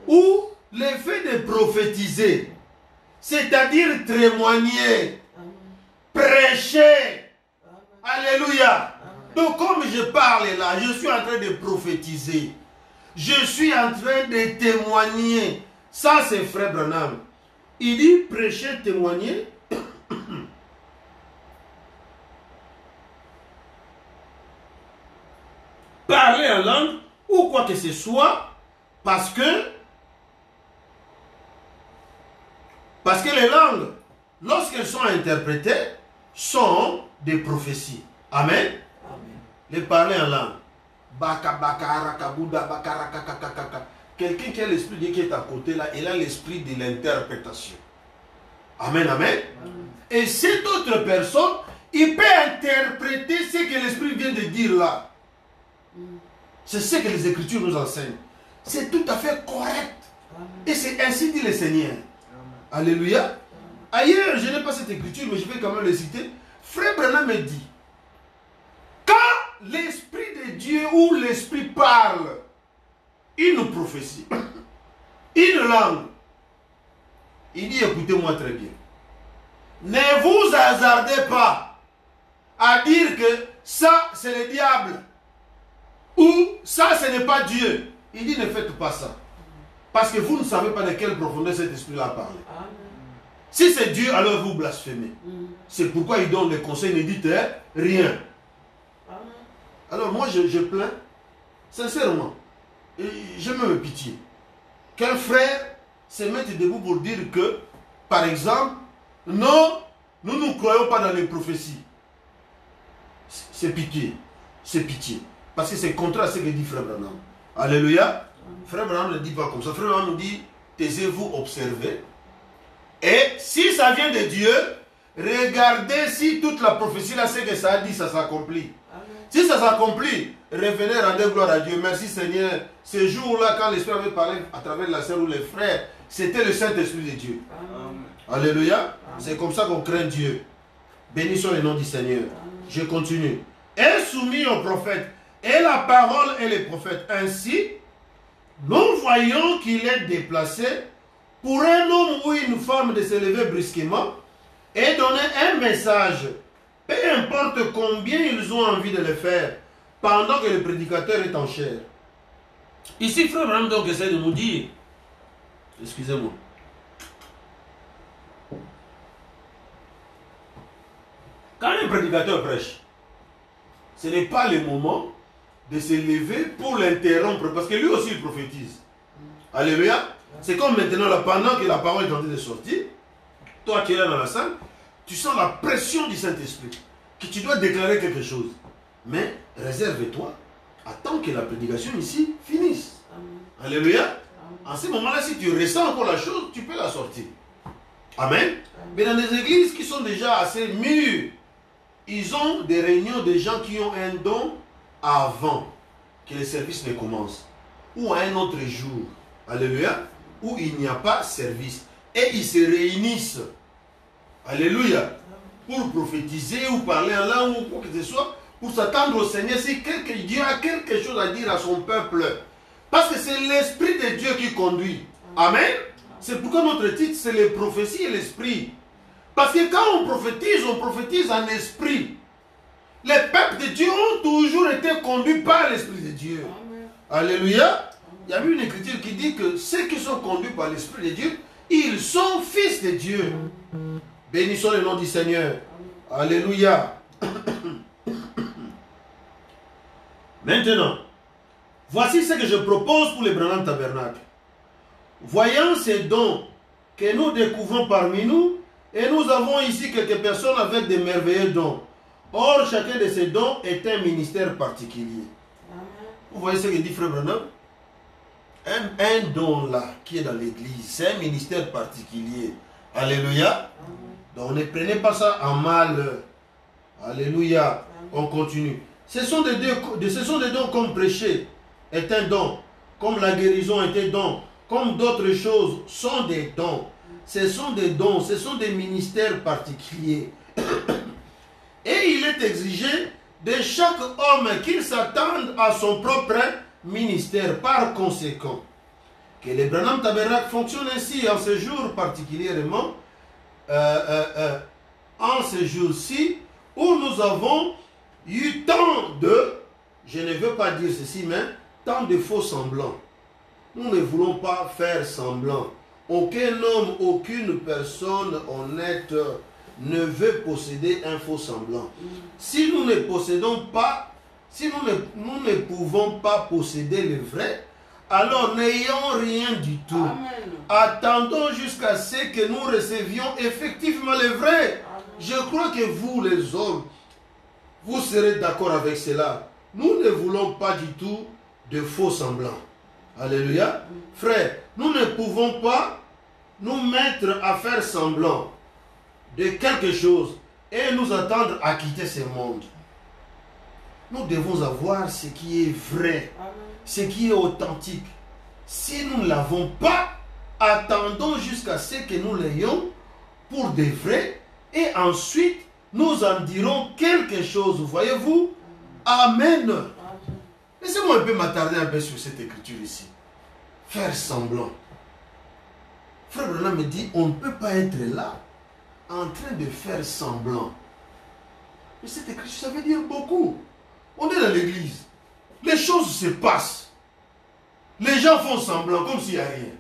ou l'effet de prophétiser, c'est-à-dire témoigner, amen, prêcher, amen, alléluia. Amen. Donc comme je parle là, je suis en train de prophétiser, je suis en train de témoigner. Ça c'est Frère Branham. Il dit prêcher, témoigner. Parler en langue ou quoi que ce soit, parce que les langues, lorsqu'elles sont interprétées, sont des prophéties. Amen. Amen. Les parler en langue. Quelqu'un qui a l'esprit de Dieu qui est à côté là, il a l'esprit de l'interprétation. Amen, amen. Amen. Et cette autre personne, il peut interpréter ce que l'esprit vient de dire là. C'est ce que les Écritures nous enseignent. C'est tout à fait correct. Amen. Et c'est ainsi dit le Seigneur. Amen. Alléluia. Amen. Ailleurs, je n'ai pas cette écriture, mais je vais quand même le citer. Frère Branham me dit, quand l'Esprit de Dieu ou l'Esprit parle une prophétie, une langue, Il dit, écoutez-moi très bien. Ne vous hasardez pas à dire que ça, c'est le diable. Ou ça, ce n'est pas Dieu. Il dit, ne faites pas ça. Parce que vous ne savez pas de quelle profondeur cet esprit-là a parlé. Si c'est Dieu, alors vous blasphémez. C'est pourquoi il donne des conseils, ne dites rien. Alors moi, je plains, sincèrement, et je me pitié, qu'un frère se mette debout pour dire que, par exemple, non, nous ne croyons pas dans les prophéties. C'est pitié. C'est pitié. Parce que c'est contraire à ce que dit Frère Branham. Alléluia. Frère Branham ne dit pas comme ça. Frère Branham nous dit, taisez-vous, observez. Et si ça vient de Dieu, regardez si toute la prophétie, là, ce que ça a dit, ça s'accomplit. Si ça s'accomplit, revenez, rendez gloire à Dieu. Merci Seigneur. Ce jour-là, quand l'Esprit avait parlé à travers la sœur ou les frères, c'était le Saint-Esprit de Dieu. Amen. Alléluia. C'est comme ça qu'on craint Dieu. Bénissons le nom du Seigneur. Je continue. Est soumis au prophète. Et la parole et les prophètes. Ainsi, nous voyons qu'il est déplacé pour un homme ou une femme de se lever brusquement et donner un message. Peu importe combien ils ont envie de le faire, pendant que le prédicateur est en chair. Ici, Frère Branham donc essaie de nous dire, excusez-moi, quand un prédicateur prêche, ce n'est pas le moment de se lever pour l'interrompre, parce que lui aussi il prophétise. Alléluia. C'est comme maintenant, là, pendant que la parole est en train de sortir, toi qui es là dans la salle, tu sens la pression du Saint-Esprit, que tu dois déclarer quelque chose. Mais réserve-toi, attends que la prédication ici finisse. Amen. Alléluia. Amen. En ce moment-là, si tu ressens encore la chose, tu peux la sortir. Amen. Amen. Mais dans des églises qui sont déjà assez mûres, ils ont des réunions de gens qui ont un don avant que le service ne commence. Ou à un autre jour. Alléluia. Où il n'y a pas service. Et ils se réunissent. Alléluia. Pour prophétiser ou parler en langue ou quoi que ce soit. Pour s'attendre au Seigneur si Dieu a quelque chose à dire à son peuple. Parce que c'est l'Esprit de Dieu qui conduit. Amen. C'est pourquoi notre titre c'est les prophéties et l'Esprit. Parce que quand on prophétise en esprit. Les peuples de Dieu ont toujours été conduits par l'Esprit de Dieu. Amen. Alléluia. Il y a eu une écriture qui dit que ceux qui sont conduits par l'Esprit de Dieu, ils sont fils de Dieu. Bénissons le nom du Seigneur. Alléluia. Maintenant, voici ce que je propose pour les Branham Tabernacle. Voyant ces dons que nous découvrons parmi nous, et nous avons ici quelques personnes avec des merveilleux dons. Or, chacun de ces dons est un ministère particulier. Vous voyez ce que dit Frère Branham? Un don là, qui est dans l'église, c'est un ministère particulier. Alléluia. Donc ne prenez pas ça en mal. Alléluia. On continue. Ce sont des dons comme prêcher est un don. Comme la guérison est un don. Comme d'autres choses sont des dons. Ce sont des dons, ce sont des ministères particuliers. Et il est exigé de chaque homme qu'il s'attende à son propre ministère. Par conséquent, que les Branham Tabernacle fonctionnent ainsi en ce jour particulièrement, en ce jour-ci, où nous avons eu tant de, je ne veux pas dire ceci, mais tant de faux semblants. Nous ne voulons pas faire semblant. Aucun homme, aucune personne honnête ne veut posséder un faux semblant. Si nous ne possédons pas, si nous ne pouvons pas posséder le vrai, alors n'ayons rien du tout. Amen. Attendons jusqu'à ce que nous recevions effectivement le vrai. Amen. Je crois que vous, les hommes, vous serez d'accord avec cela. Nous ne voulons pas du tout de faux semblants. Alléluia. Frère, nous ne pouvons pas nous mettre à faire semblant de quelque chose et nous attendre à quitter ce monde. Nous devons avoir ce qui est vrai, ce qui est authentique. Si nous ne l'avons pas, attendons jusqu'à ce que nous l'ayons pour de vrai et ensuite nous en dirons quelque chose. Voyez-vous? Amen. Laissez-moi un peu m'attarder un peu sur cette écriture ici. Faire semblant. Frère Branham me dit, on ne peut pas être là en train de faire semblant. Mais cette écriture, ça veut dire beaucoup. On est dans l'église. Les choses se passent. Les gens font semblant comme s'il n'y a rien.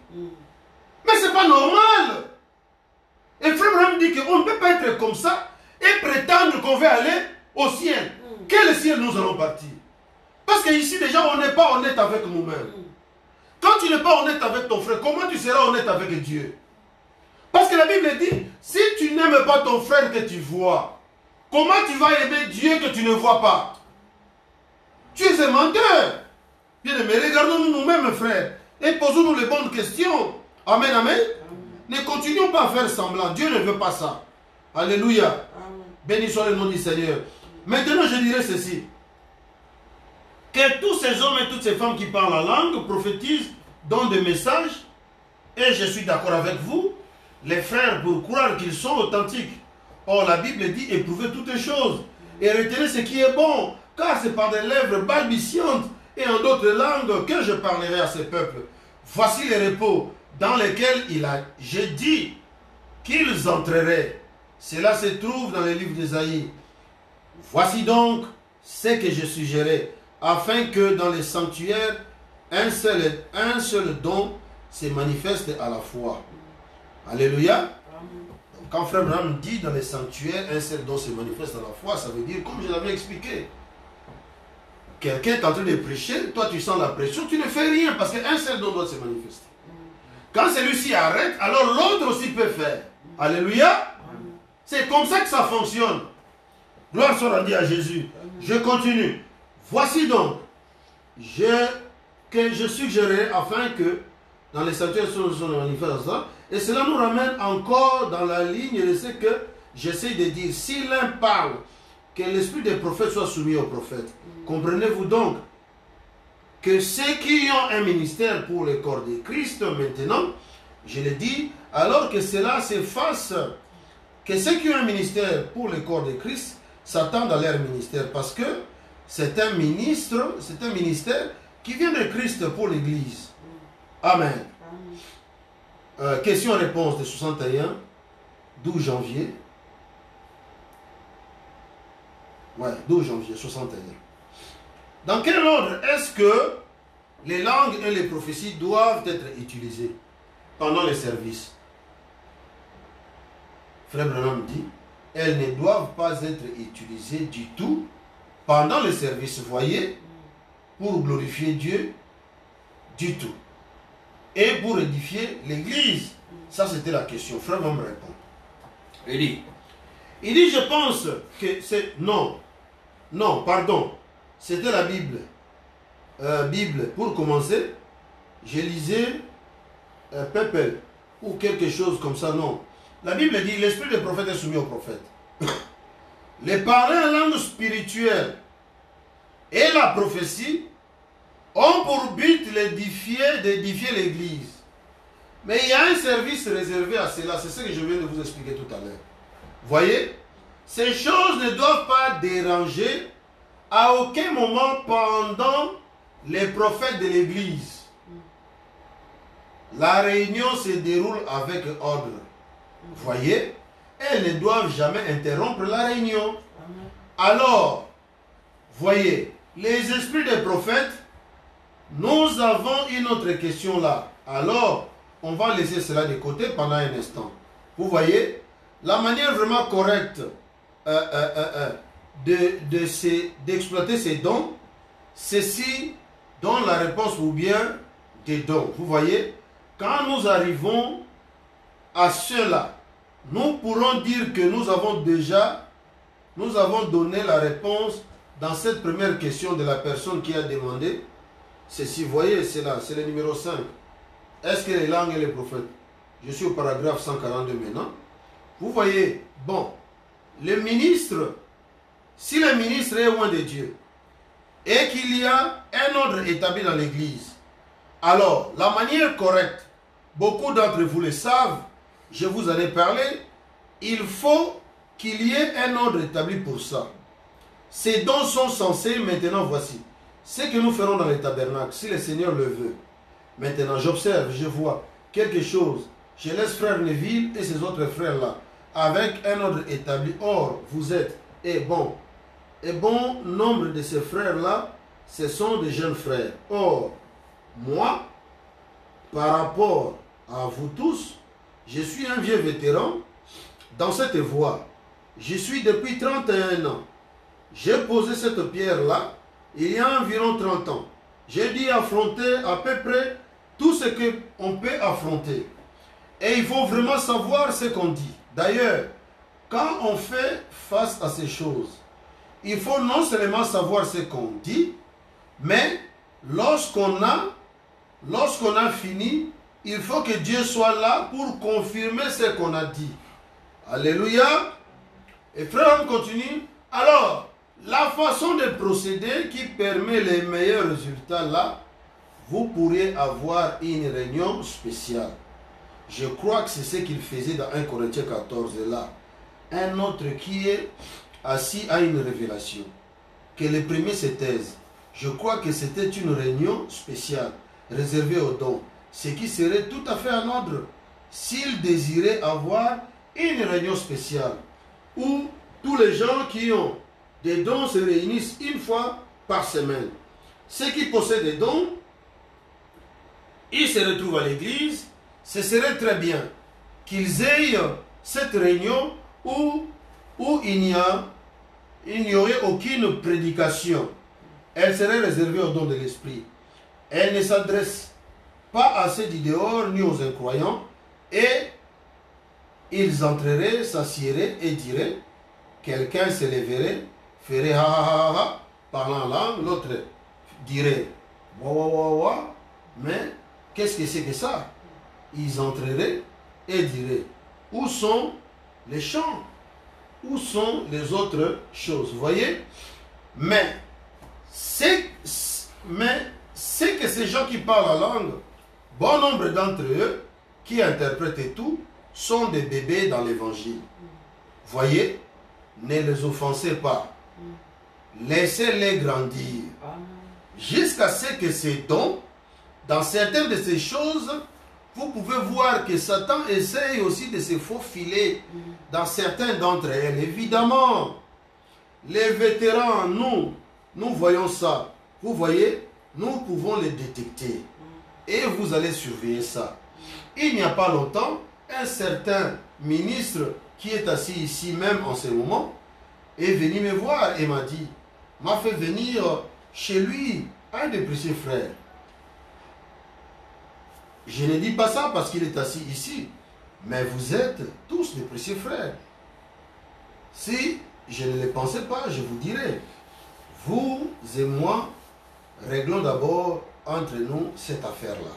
Mais ce n'est pas normal. Et Frère Branham dit qu'on ne peut pas être comme ça et prétendre qu'on va aller au ciel. Quel ciel nous allons partir? Parce qu'ici déjà on n'est pas honnête avec nous-mêmes. Quand tu n'es pas honnête avec ton frère, comment tu seras honnête avec Dieu? Parce que la Bible dit, si tu n'aimes pas ton frère que tu vois, comment tu vas aimer Dieu que tu ne vois pas? Tu es un menteur. Bien aimé, regardons-nous nous-mêmes, frères, et posons-nous les bonnes questions. Amen, amen. Ne continuons pas à faire semblant. Dieu ne veut pas ça. Alléluia. Béni soit le nom du Seigneur. Maintenant, je dirais ceci. Que tous ces hommes et toutes ces femmes qui parlent la langue prophétisent, donnent des messages, et je suis d'accord avec vous, les frères, pour croire qu'ils sont authentiques. Or, la Bible dit, éprouvez toutes les choses, et retenez ce qui est bon, car c'est par des lèvres balbutiantes et en d'autres langues que je parlerai à ces peuples. Voici les repos dans lesquels j'ai dit qu'ils entreraient. Cela se trouve dans les livres d'Ésaïe. Voici donc ce que je suggérais, afin que dans les sanctuaires, un seul don se manifeste à la fois. Alléluia. Donc, quand Frère Branham dit dans les sanctuaires, un seul don se manifeste à la fois, ça veut dire, comme je l'avais expliqué, quelqu'un est en train de prêcher, toi tu sens la pression, tu ne fais rien parce qu'un seul don doit se manifester. Quand celui-ci arrête, alors l'autre aussi peut faire. Alléluia. C'est comme ça que ça fonctionne. Gloire soit rendue à Jésus. Je continue. Voici donc que je suggérerais afin que dans les sanctuaires se manifestent, et cela nous ramène encore dans la ligne de ce que j'essaie de dire. Si l'un parle, que l'esprit des prophètes soit soumis aux prophètes. Comprenez-vous donc que ceux qui ont un ministère pour le corps de Christ maintenant, je le dis, alors que cela s'efface, que ceux qui ont un ministère pour le corps de Christ s'attendent à leur ministère, parce que c'est un ministère qui vient de Christ pour l'Église. Amen. Question-réponse de 61, 12 janvier. Ouais, 12 janvier 61. Dans quel ordre est-ce que les langues et les prophéties doivent être utilisées pendant les services? Frère Branham dit, elles ne doivent pas être utilisées du tout pendant les services, voyez, pour glorifier Dieu, du tout. Et pour édifier l'Église. Ça, c'était la question. Frère Branham répond. Il dit, je pense que c'est... Non, pardon. C'était la Bible. Bible, pour commencer, je lisais Pepel ou quelque chose comme ça, non. La Bible dit, l'esprit des prophètes est soumis aux prophètes. Les parler en langue spirituelle et la prophétie ont pour but d'édifier l'Église. Mais il y a un service réservé à cela, c'est ce que je viens de vous expliquer tout à l'heure. Voyez, ces choses ne doivent pas déranger à aucun moment pendant les prophètes de l'Église. La réunion se déroule avec ordre. Voyez, elles ne doivent jamais interrompre la réunion. Alors, voyez, les esprits des prophètes, nous avons une autre question là. Alors, on va laisser cela de côté pendant un instant. Vous voyez, la manière vraiment correcte d'exploiter ces dons, c'est si dans la réponse ou bien des dons. Vous voyez, quand nous arrivons à cela, nous pourrons dire que nous avons donné la réponse dans cette première question de la personne qui a demandé. Ceci, vous voyez, c'est là, c'est le numéro 5. Est-ce que les langues et les prophètes? Je suis au paragraphe 142 maintenant. Vous voyez, bon, le ministre, si le ministre est loin de Dieu et qu'il y a un ordre établi dans l'Église, alors la manière correcte, beaucoup d'entre vous le savent, je vous en ai parlé, il faut qu'il y ait un ordre établi pour ça. Ces dons sont censés, maintenant voici, ce que nous ferons dans les tabernacles, si le Seigneur le veut. Maintenant, j'observe, je vois quelque chose je laisse frère Neville et ses autres frères-là, avec un ordre établi. Or, vous êtes, et bon nombre de ces frères-là, ce sont des jeunes frères. Or, moi, par rapport à vous tous, je suis un vieux vétéran dans cette voie. Je suis depuis 31 ans. J'ai posé cette pierre-là il y a environ 30 ans. J'ai dû affronter à peu près tout ce qu'on peut affronter. Et il faut vraiment savoir ce qu'on dit. D'ailleurs, quand on fait face à ces choses, il faut non seulement savoir ce qu'on dit, mais lorsqu'on a fini, il faut que Dieu soit là pour confirmer ce qu'on a dit. Alléluia. Et frère, on continue. Alors, la façon de procéder qui permet les meilleurs résultats là, vous pourriez avoir une réunion spéciale. Je crois que c'est ce qu'il faisait dans 1 Corinthiens 14 là. Un autre qui est assis à une révélation. Que le premier se taise. Je crois que c'était une réunion spéciale réservée aux dons. Ce qui serait tout à fait en ordre s'il désirait avoir une réunion spéciale où tous les gens qui ont des dons se réunissent une fois par semaine. Ceux qui possèdent des dons, ils se retrouvent à l'église. Ce serait très bien qu'ils aient cette réunion où il n'y aurait aucune prédication. Elle serait réservée aux dons de l'esprit. Elle ne s'adresse pas à ceux du dehors ni aux incroyants. Et ils entreraient, s'assieraient et diraient, quelqu'un se lèverait, ferait ha ha ha ha, parlant en langue, l'autre dirait wa wa wa wa, mais qu'est-ce que c'est que ça? Ils entreraient et diraient, où sont les chants? Où sont les autres choses? Vous voyez? Mais c'est que ces gens qui parlent la langue, bon nombre d'entre eux, qui interprètent et tout, sont des bébés dans l'évangile. Voyez? Ne les offensez pas. Laissez-les grandir. Jusqu'à ce que ces dons, dans certaines de ces choses, vous pouvez voir que Satan essaye aussi de se faufiler dans certains d'entre elles. Évidemment, les vétérans, nous voyons ça. Vous voyez, nous pouvons les détecter. Et vous allez surveiller ça. Il n'y a pas longtemps, un certain ministre qui est assis ici même en ce moment est venu me voir et m'a fait venir chez lui un des précieux frères. Je ne dis pas ça parce qu'il est assis ici, mais vous êtes tous des précieux frères. Si je ne le pensais pas, je vous dirais, vous et moi, réglons d'abord entre nous cette affaire-là.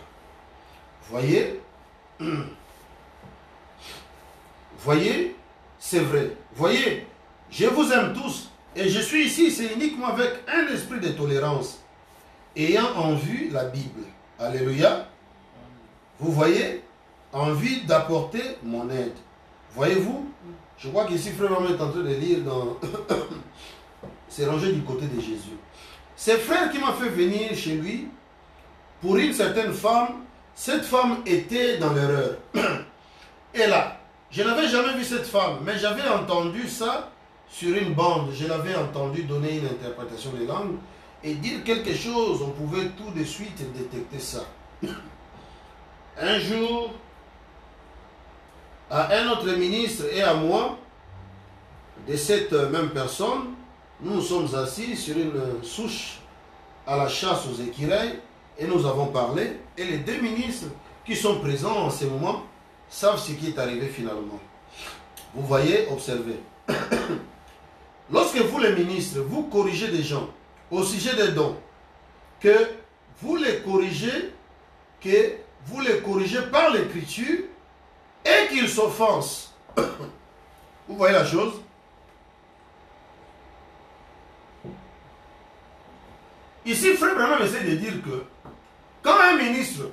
Voyez, c'est vrai. Voyez, je vous aime tous et je suis ici, c'est uniquement avec un esprit de tolérance, ayant en vue la Bible. Alléluia. Vous voyez, envie d'apporter mon aide. Voyez-vous, je crois qu'ici, frère Maman est en train de lire dans... c'est rangé du côté de Jésus. C'est frère qui m'a fait venir chez lui pour une certaine femme. Cette femme était dans l'erreur. Et là, je n'avais jamais vu cette femme, mais j'avais entendu ça sur une bande. Je l'avais entendu donner une interprétation des langues et dire quelque chose. On pouvait tout de suite détecter ça. Un jour, à un autre ministre et à moi, de cette même personne, nous nous sommes assis sur une souche à la chasse aux écureuils et nous avons parlé. Et les deux ministres qui sont présents en ce moment savent ce qui est arrivé finalement. Vous voyez, observez. Lorsque vous, les ministres, vous corrigez des gens au sujet des dons, que vous les corrigez par l'écriture et qu'ils s'offensent. Vous voyez la chose? Ici, frère Branham essaie de dire que quand un ministre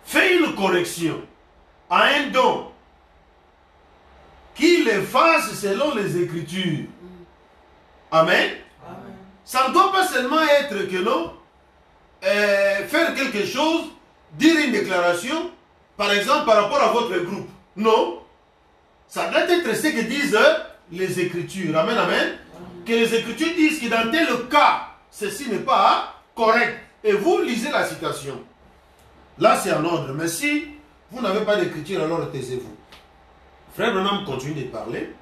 fait une correction à un don, qu'il le fasse selon les Écritures. Amen. Amen. Ça ne doit pas seulement être que l'on faire quelque chose, dire une déclaration, par exemple, par rapport à votre groupe. Non. Ça doit être ce que disent les Écritures. Amen, amen. Que les Écritures disent que dans tel cas, ceci n'est pas correct. Et vous lisez la citation. Là, c'est en ordre. Mais si vous n'avez pas d'écriture, alors taisez-vous. Frère Branham continue de parler.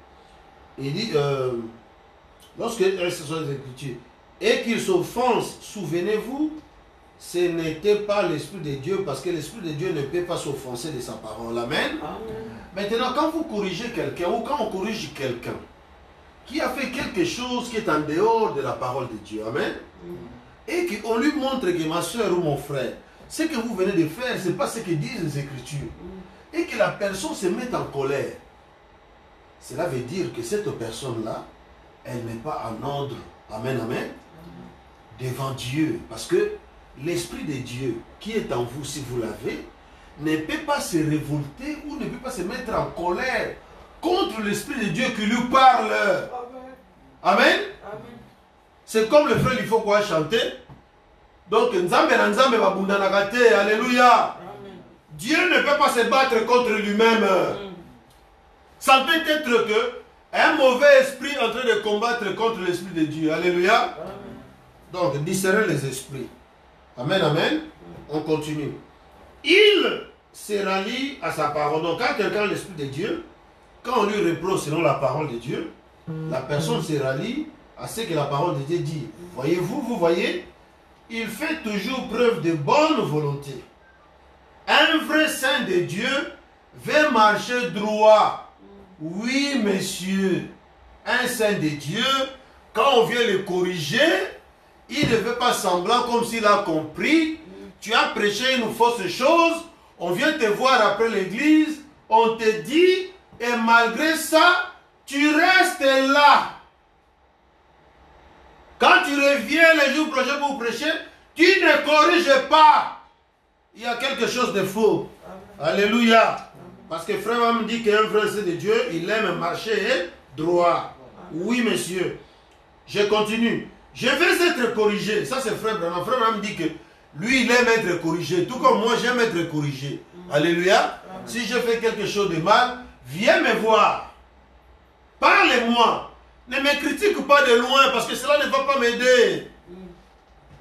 Il dit, lorsque ce sont les Écritures, et qu'ils s'offensent, souvenez-vous, ce n'était pas l'Esprit de Dieu, parce que l'Esprit de Dieu ne peut pas s'offenser de sa parole. Amen. Amen. Maintenant, quand vous corrigez quelqu'un, ou quand on corrige quelqu'un, qui a fait quelque chose qui est en dehors de la parole de Dieu, amen, et qu'on lui montre que ma soeur ou mon frère, ce que vous venez de faire, ce n'est pas ce que disent les Écritures, et que la personne se mette en colère, cela veut dire que cette personne-là, elle n'est pas en ordre, amen, amen, devant Dieu, parce que l'Esprit de Dieu qui est en vous, si vous l'avez, ne peut pas se révolter ou ne peut pas se mettre en colère contre l'Esprit de Dieu qui lui parle. Amen. Amen. C'est comme le frère, il faut quoi chanter. Donc, Nzambe na Nzambe babundanaka te. Alléluia. Dieu ne peut pas se battre contre lui-même. Ça peut être que un mauvais esprit est en train de combattre contre l'Esprit de Dieu. Alléluia. Donc, discerner les esprits. Amen, amen. On continue. Il se rallie à sa parole. Donc, quand quelqu'un a l'Esprit de Dieu, quand on lui reproche selon la parole de Dieu, la personne se rallie à ce que la parole de Dieu dit. Voyez-vous, vous voyez, il fait toujours preuve de bonne volonté. Un vrai saint de Dieu veut marcher droit. Oui, monsieur. Un saint de Dieu, quand on vient le corriger, il ne fait pas semblant comme s'il a compris. Tu as prêché une fausse chose, on vient te voir après l'église, on te dit, et malgré ça, tu restes là. Quand tu reviens les jours prochains pour prêcher, tu ne corriges pas. Il y a quelque chose de faux. Amen. Alléluia. Parce que frère me dit qu'un vrai saint de Dieu, il aime marcher droit. Oui, monsieur. Je continue. Je vais être corrigé. Ça, c'est frère Branham. Frère Branham dit que lui, il aime être corrigé. Tout comme moi, j'aime être corrigé. Alléluia. Amen. Si je fais quelque chose de mal, viens me voir. Parle-moi. Ne me critique pas de loin parce que cela ne va pas m'aider.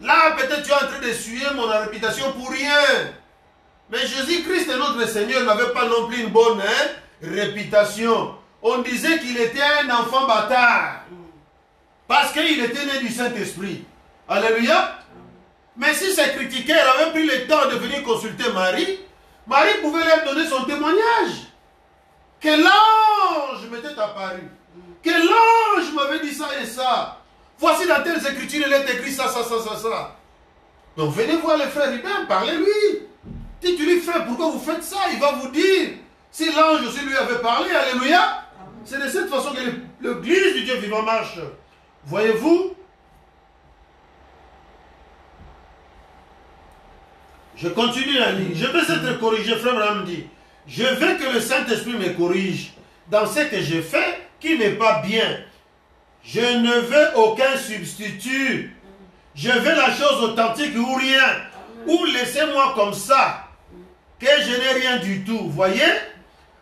Là, peut-être tu es en train de suer mon réputation pour rien. Mais Jésus-Christ, notre Seigneur, n'avait pas non plus une bonne réputation. On disait qu'il était un enfant bâtard. Parce qu'il était né du Saint-Esprit. Alléluia. Mais si ces critiqueurs avaient pris le temps de venir consulter Marie, Marie pouvait leur donner son témoignage. Que l'ange m'était apparu. Que l'ange m'avait dit ça et ça. Voici dans telles écritures, il est écrit ça, ça, ça, ça, ça. Donc venez voir le frère Ribin, parlez-lui. Si tu lui fais, pourquoi vous faites ça? Il va vous dire. Si l'ange aussi lui avait parlé, alléluia. C'est de cette façon que l'église du Dieu vivant marche. Voyez-vous? Je continue la ligne. Je vais être corrigé, frère Branham dit. Je veux que le Saint-Esprit me corrige dans ce que je fais qui n'est pas bien. Je ne veux aucun substitut. Je veux la chose authentique ou rien. Ou laissez-moi comme ça, que je n'ai rien du tout. Voyez?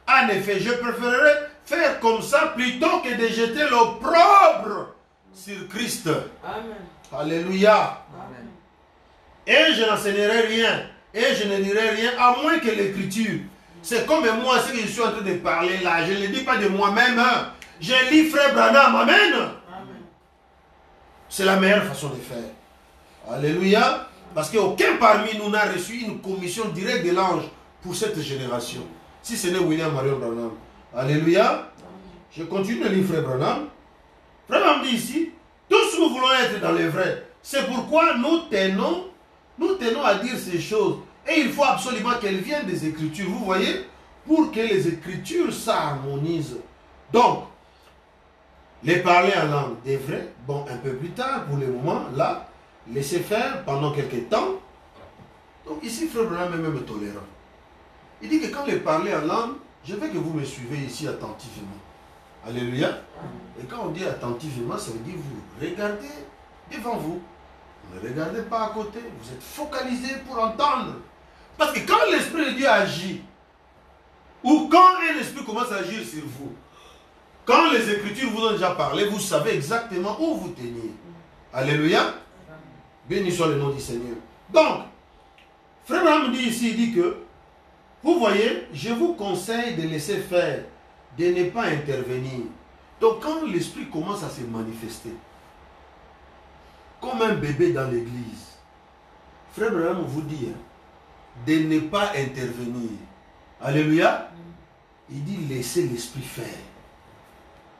En effet, je préférerais faire comme ça plutôt que de jeter l'opprobre sur Christ. Amen. Alléluia. Amen. Et je n'enseignerai rien. Et je ne dirai rien à moins que l'écriture. C'est comme moi, ce que je suis en train de parler là. Je ne le dis pas de moi-même. Hein. Je lis frère Branham. Amen. Amen. C'est la meilleure façon de faire. Alléluia. Parce qu'aucun parmi nous n'a reçu une commission directe de l'ange pour cette génération. Si ce n'est William Marion Branham. Alléluia. Je continue de lire frère Branham. Frère Branham dit ici, tous nous voulons être dans le vrai. C'est pourquoi nous tenons à dire ces choses. Et il faut absolument qu'elles viennent des Écritures. Vous voyez, pour que les Écritures s'harmonisent. Donc, les parler en langue des vrais, bon, un peu plus tard, pour le moment, là, laissez faire pendant quelques temps. Donc ici, frère Branham est même tolérant. Il dit que quand les parler en langue, je veux que vous me suivez ici attentivement. Alléluia. Et quand on dit attentivement, ça veut dire vous regardez devant vous. Ne regardez pas à côté. Vous êtes focalisé pour entendre. Parce que quand l'Esprit de Dieu agit, ou quand un esprit commence à agir sur vous, quand les Écritures vous ont déjà parlé, vous savez exactement où vous tenir. Alléluia. Béni soit le nom du Seigneur. Donc, Frère Branham dit ici, il dit que, vous voyez, je vous conseille de laisser faire, de ne pas intervenir. Donc, quand l'esprit commence à se manifester, comme un bébé dans l'église, Frère Branham vous dit de ne pas intervenir. Alléluia. Il dit laissez l'esprit faire.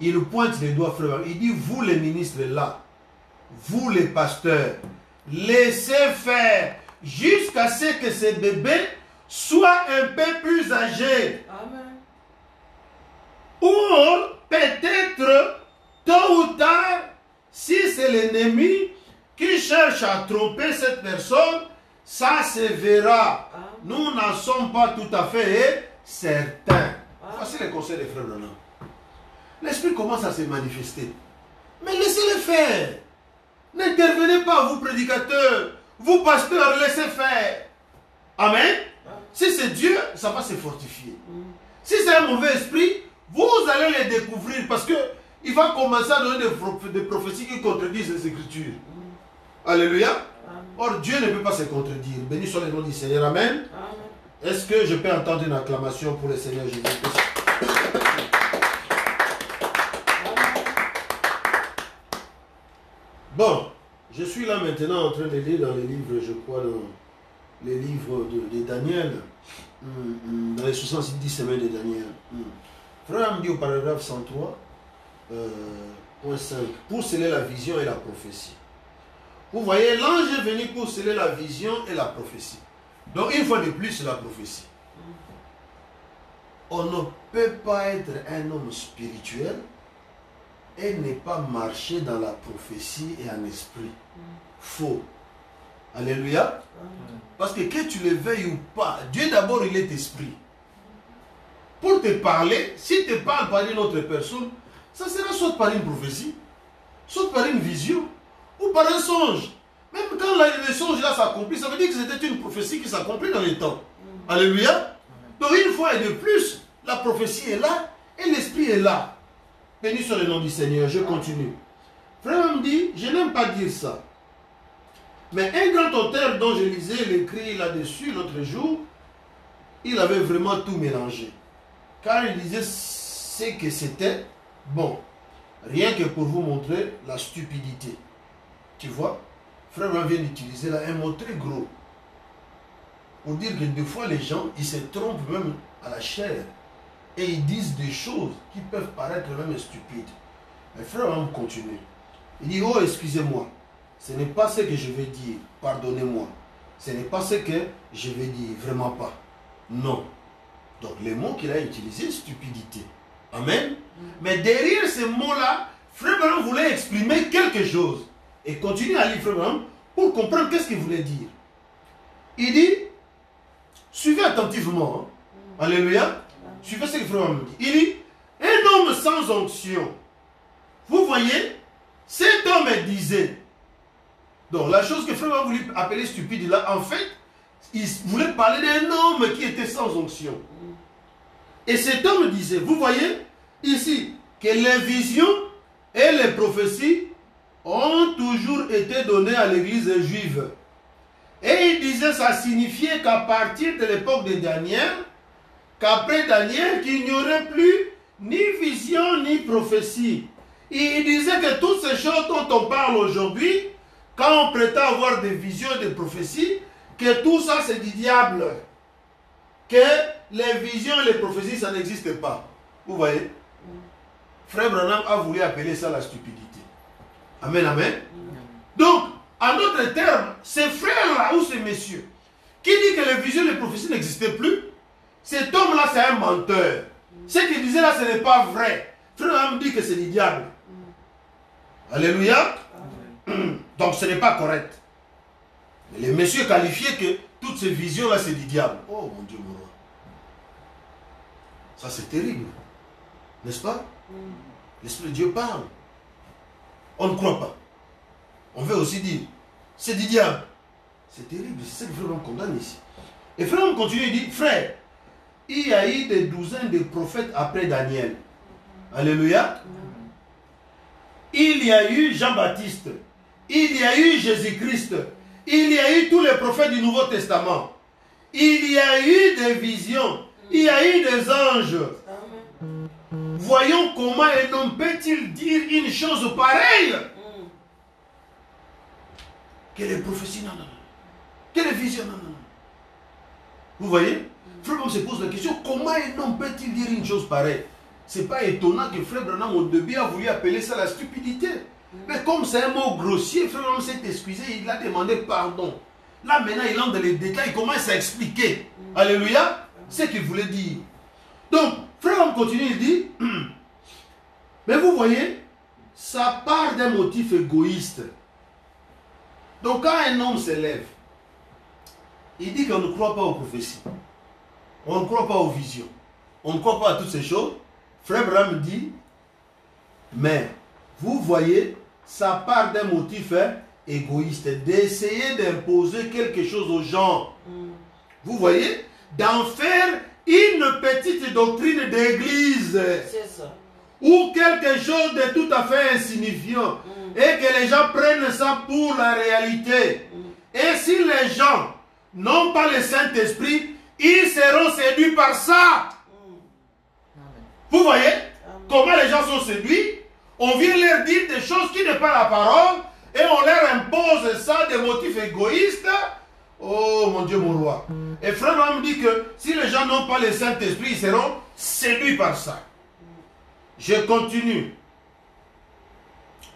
Il pointe les doigts, Frère Branham. Il dit vous les ministres là, vous les pasteurs, laissez faire jusqu'à ce que ces bébés soient un peu plus âgés. Amen. Ou peut-être, tôt ou tard, si c'est l'ennemi qui cherche à tromper cette personne, ça se verra. Amen. Nous n'en sommes pas tout à fait certains. Voici les conseils des frères Branham. L'esprit commence à se manifester. Mais laissez-le faire. N'intervenez pas, vous prédicateurs, vous pasteurs, laissez faire. Amen. Si c'est Dieu, ça va se fortifier. Si c'est un mauvais esprit, vous allez les découvrir parce qu'il va commencer à donner des prophéties qui contredisent les Écritures. Alléluia. Or, Dieu ne peut pas se contredire. Béni soit le nom du Seigneur. Amen. Est-ce que je peux entendre une acclamation pour le Seigneur Jésus-Christ? Bon, je suis là maintenant en train de lire dans les livres, je crois, dans les livres de Daniel, dans les 70 semaines de Daniel. Frère me dit au paragraphe 103, point 5, pour sceller la vision et la prophétie. Vous voyez, l'ange est venu pour sceller la vision et la prophétie. Donc, une fois de plus, c'est la prophétie. On ne peut pas être un homme spirituel et ne pas marcher dans la prophétie et en esprit. Faux. Alléluia. Parce que tu le veuilles ou pas, Dieu d'abord, il est esprit. Pour te parler, s'il te parle par une autre personne, ça sera soit par une prophétie, soit par une vision, ou par un songe. Même quand le songe là s'accomplit, ça veut dire que c'était une prophétie qui s'accomplit dans les temps. Alléluia. Donc une fois et de plus, la prophétie est là et l'esprit est là. Béni soit le nom du Seigneur. Je continue. Frère me dit, je n'aime pas dire ça. Mais un grand auteur dont je lisais l'écrit là-dessus l'autre jour, il avait vraiment tout mélangé. Car il disait ce que c'était, bon, rien que pour vous montrer la stupidité. Tu vois, Frère vient d'utiliser là un mot très gros. Pour dire que des fois les gens, ils se trompent même à la chair. Et ils disent des choses qui peuvent paraître même stupides. Mais Frère continue. Il dit, oh excusez-moi, ce n'est pas ce que je vais dire, pardonnez-moi. Ce n'est pas ce que je vais dire, vraiment pas. Non. Donc les mots qu'il a utilisés, stupidité. Amen. Mais derrière ces mots-là, Frère Branham voulait exprimer quelque chose. Et continue à lire Frère Branham pour comprendre qu'est-ce qu'il voulait dire. Il dit, suivez attentivement. Hein. Alléluia. Suivez ce que Frère Branham dit. Il dit, un homme sans onction. Vous voyez, cet homme disait. Donc la chose que Frère Branham voulait appeler stupide là, en fait, il voulait parler d'un homme qui était sans onction. Et cet homme disait, vous voyez ici, que les visions et les prophéties ont toujours été données à l'église juive. Et il disait, ça signifiait qu'à partir de l'époque de Daniel, qu'après Daniel, qu'il n'y aurait plus ni vision ni prophétie. Et il disait que toutes ces choses dont on parle aujourd'hui, quand on prétend avoir des visions et des prophéties, que tout ça c'est du diable. Que les visions et les prophéties, ça n'existe pas. Vous voyez? Frère Branham a voulu appeler ça la stupidité. Amen, amen. Donc, en d'autres termes, ces frères-là ou ces messieurs qui disent que les visions et les prophéties n'existaient plus, cet homme-là c'est un menteur. Ce qu'il disait là, ce n'est pas vrai. Frère Branham dit que c'est du diable. Alléluia. Donc ce n'est pas correct. Mais les messieurs qualifiaient que toutes ces visions-là, c'est du diable. Oh mon Dieu, mon roi. Ça, c'est terrible. N'est-ce pas? L'Esprit de Dieu parle. On ne croit pas. On veut aussi dire, c'est du diable. C'est terrible. C'est ce que Frère condamne ici. Et Frère continue, il dit, frère, il y a eu des douzaines de prophètes après Daniel. Alléluia. Il y a eu Jean-Baptiste. Il y a eu Jésus-Christ. Il y a eu tous les prophètes du Nouveau Testament. Il y a eu des visions. Il y a eu des anges. Voyons comment un homme peut-il dire une chose pareille. Quelle est prophétie? Non, non, non. Quelle est vision? Non, non, non. Vous voyez? Frère Branham se pose la question, comment un homme peut-il dire une chose pareille? Ce n'est pas étonnant que Frère Branham au début a voulu appeler ça la stupidité. Mais comme c'est un mot grossier, Frère Branham s'est excusé, il a demandé pardon. Là maintenant il entre dans les détails, il commence à expliquer. Alléluia. Ce qu'il voulait dire. Donc, Frère Branham continue, il dit, mais vous voyez, ça part d'un motif égoïste. Donc quand un homme s'élève, il dit qu'on ne croit pas aux prophéties. On ne croit pas aux visions. On ne croit pas à toutes ces choses. Frère Branham dit, mais vous voyez, ça part d'un motif égoïste, d'essayer d'imposer quelque chose aux gens. Vous voyez, d'en faire une petite doctrine d'église. C'est ça. Ou quelque chose de tout à fait insignifiant. Et que les gens prennent ça pour la réalité. Et si les gens n'ont pas le Saint-Esprit, ils seront séduits par ça. Vous voyez comment les gens sont séduits? On vient leur dire des choses qui n'est pas la parole et on leur impose ça, des motifs égoïstes. Oh mon Dieu, mon roi. Et Frère Branham dit que si les gens n'ont pas le Saint-Esprit, ils seront séduits par ça. Je continue.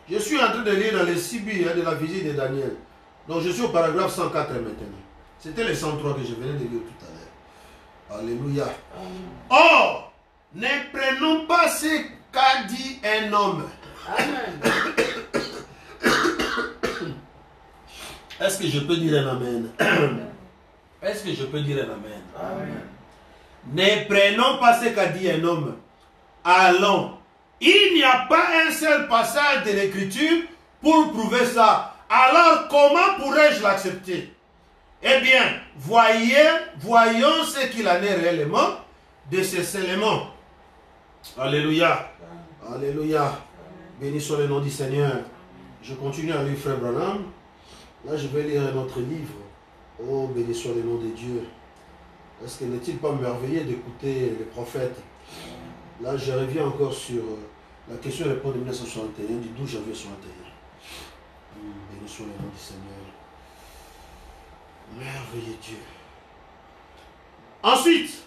Je suis en train de lire dans les 6 buts de la visite de Daniel. Donc je suis au paragraphe 104 maintenant. C'était le 103 que je venais de lire tout à l'heure. Alléluia. Or, ne prenons pas ce qu'a dit un homme. Amen. Est-ce que je peux dire un amen? Est-ce que je peux dire un amen? Amen. Ne prenons pas ce qu'a dit un homme. Allons. Il n'y a pas un seul passage de l'écriture pour prouver ça. Alors comment pourrais-je l'accepter? Eh bien, voyons ce qu'il en est réellement de ces éléments. Alléluia. Alléluia. Béni soit le nom du Seigneur. Je continue à lire Frère Branham. Là, je vais lire un autre livre. Oh, béni soit le nom de Dieu. Est-ce qu'il n'est-il pas merveilleux d'écouter les prophètes? Là, je reviens encore sur la question-réponse de 1961, du 12 janvier 61. Béni soit le nom du Seigneur. Merveilleux Dieu. Ensuite,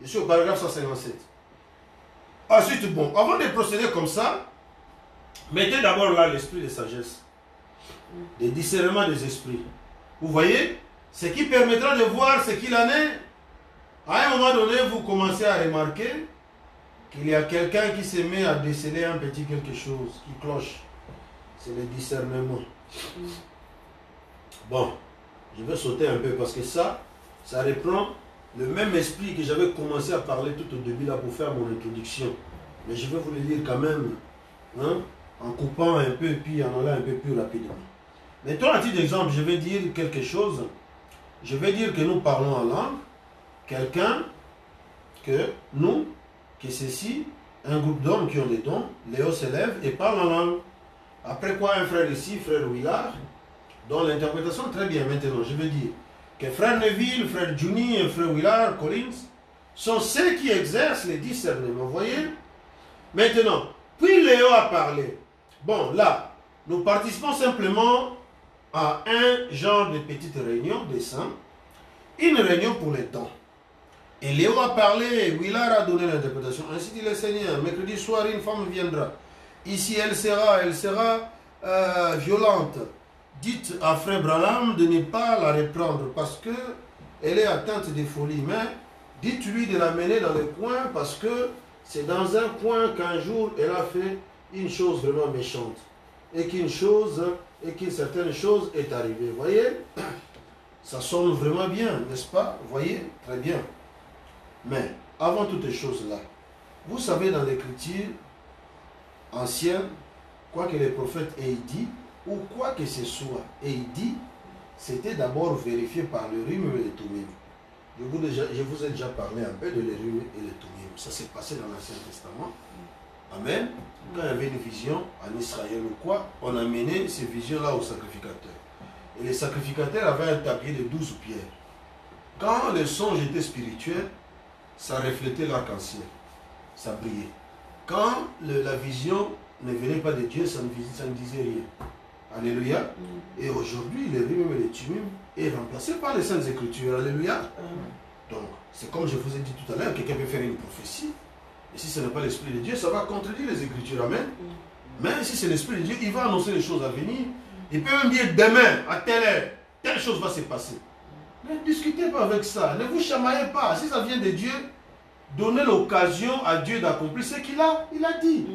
je suis au paragraphe 157. Ensuite, bon, avant de procéder comme ça, mettez d'abord là l'esprit de sagesse, de discernement des esprits. Vous voyez, ce qui permettra de voir ce qu'il en est. À un moment donné, vous commencez à remarquer qu'il y a quelqu'un qui se met à déceler un petit quelque chose qui cloche. C'est le discernement. Bon, je vais sauter un peu parce que ça reprend le même esprit que j'avais commencé à parler tout au début là pour faire mon introduction. Mais je vais vous le dire quand même, hein, en coupant un peu et puis en allant un peu plus rapidement. Mettons à titre d'exemple, je vais dire quelque chose. Je vais dire que nous parlons en langue. Quelqu'un, que ceci, un groupe d'hommes qui ont des dons, Léo s'élève et parle en langue. Après quoi, un frère ici, frère Willard, dont l'interprétation très bien maintenant, je veux dire que frère Neville, frère Juni et frère Willard, Collins, sont ceux qui exercent les discernements, vous voyez? Maintenant, puis Léo a parlé. Bon, là, nous participons simplement à un genre de petite réunion des saints, une réunion pour les dons. Et Léo a parlé, Willard a donné l'interprétation. Ainsi dit le Seigneur, mercredi soir, une femme viendra. Ici, elle sera violente. Dites à frère Branham de ne pas la reprendre parce qu'elle est atteinte de folie. Mais dites-lui de la mener dans le coin parce que c'est dans un coin qu'un jour, elle a fait une chose vraiment méchante. Et qu'une certaine chose est arrivée. Vous voyez? Ça sonne vraiment bien, n'est-ce pas? Vous voyez? Très bien. Mais, avant toutes les choses là, vous savez dans l'écriture ancienne, quoi que les prophètes aient dit, ou quoi que ce soit aient dit, c'était d'abord vérifié par le rime et le tumim. je vous ai déjà parlé un peu de l'Urim et le Thummim. Ça s'est passé dans l'Ancien Testament. Amen. Quand il y avait une vision en Israël ou quoi, on a mené ces visions-là aux sacrificateurs. Et les sacrificateurs avaient un tablier de 12 pierres. Quand le songe était spirituel, ça reflétait l'arc-en-ciel. Ça brillait. Quand la vision ne venait pas de Dieu, ça ne disait rien. Alléluia. Et aujourd'hui, le Urim et le Thummim est remplacé par les Saintes Écritures. Alléluia. Donc, c'est comme je vous ai dit tout à l'heure, quelqu'un peut faire une prophétie. Et si ce n'est pas l'Esprit de Dieu, ça va contredire les Écritures. Amen. Mais si c'est l'Esprit de Dieu, il va annoncer les choses à venir. Il peut même dire demain, à telle heure, telle chose va se passer. Ne discutez pas avec ça. Ne vous chamaillez pas. Si ça vient de Dieu, donnez l'occasion à Dieu d'accomplir ce qu'il a dit.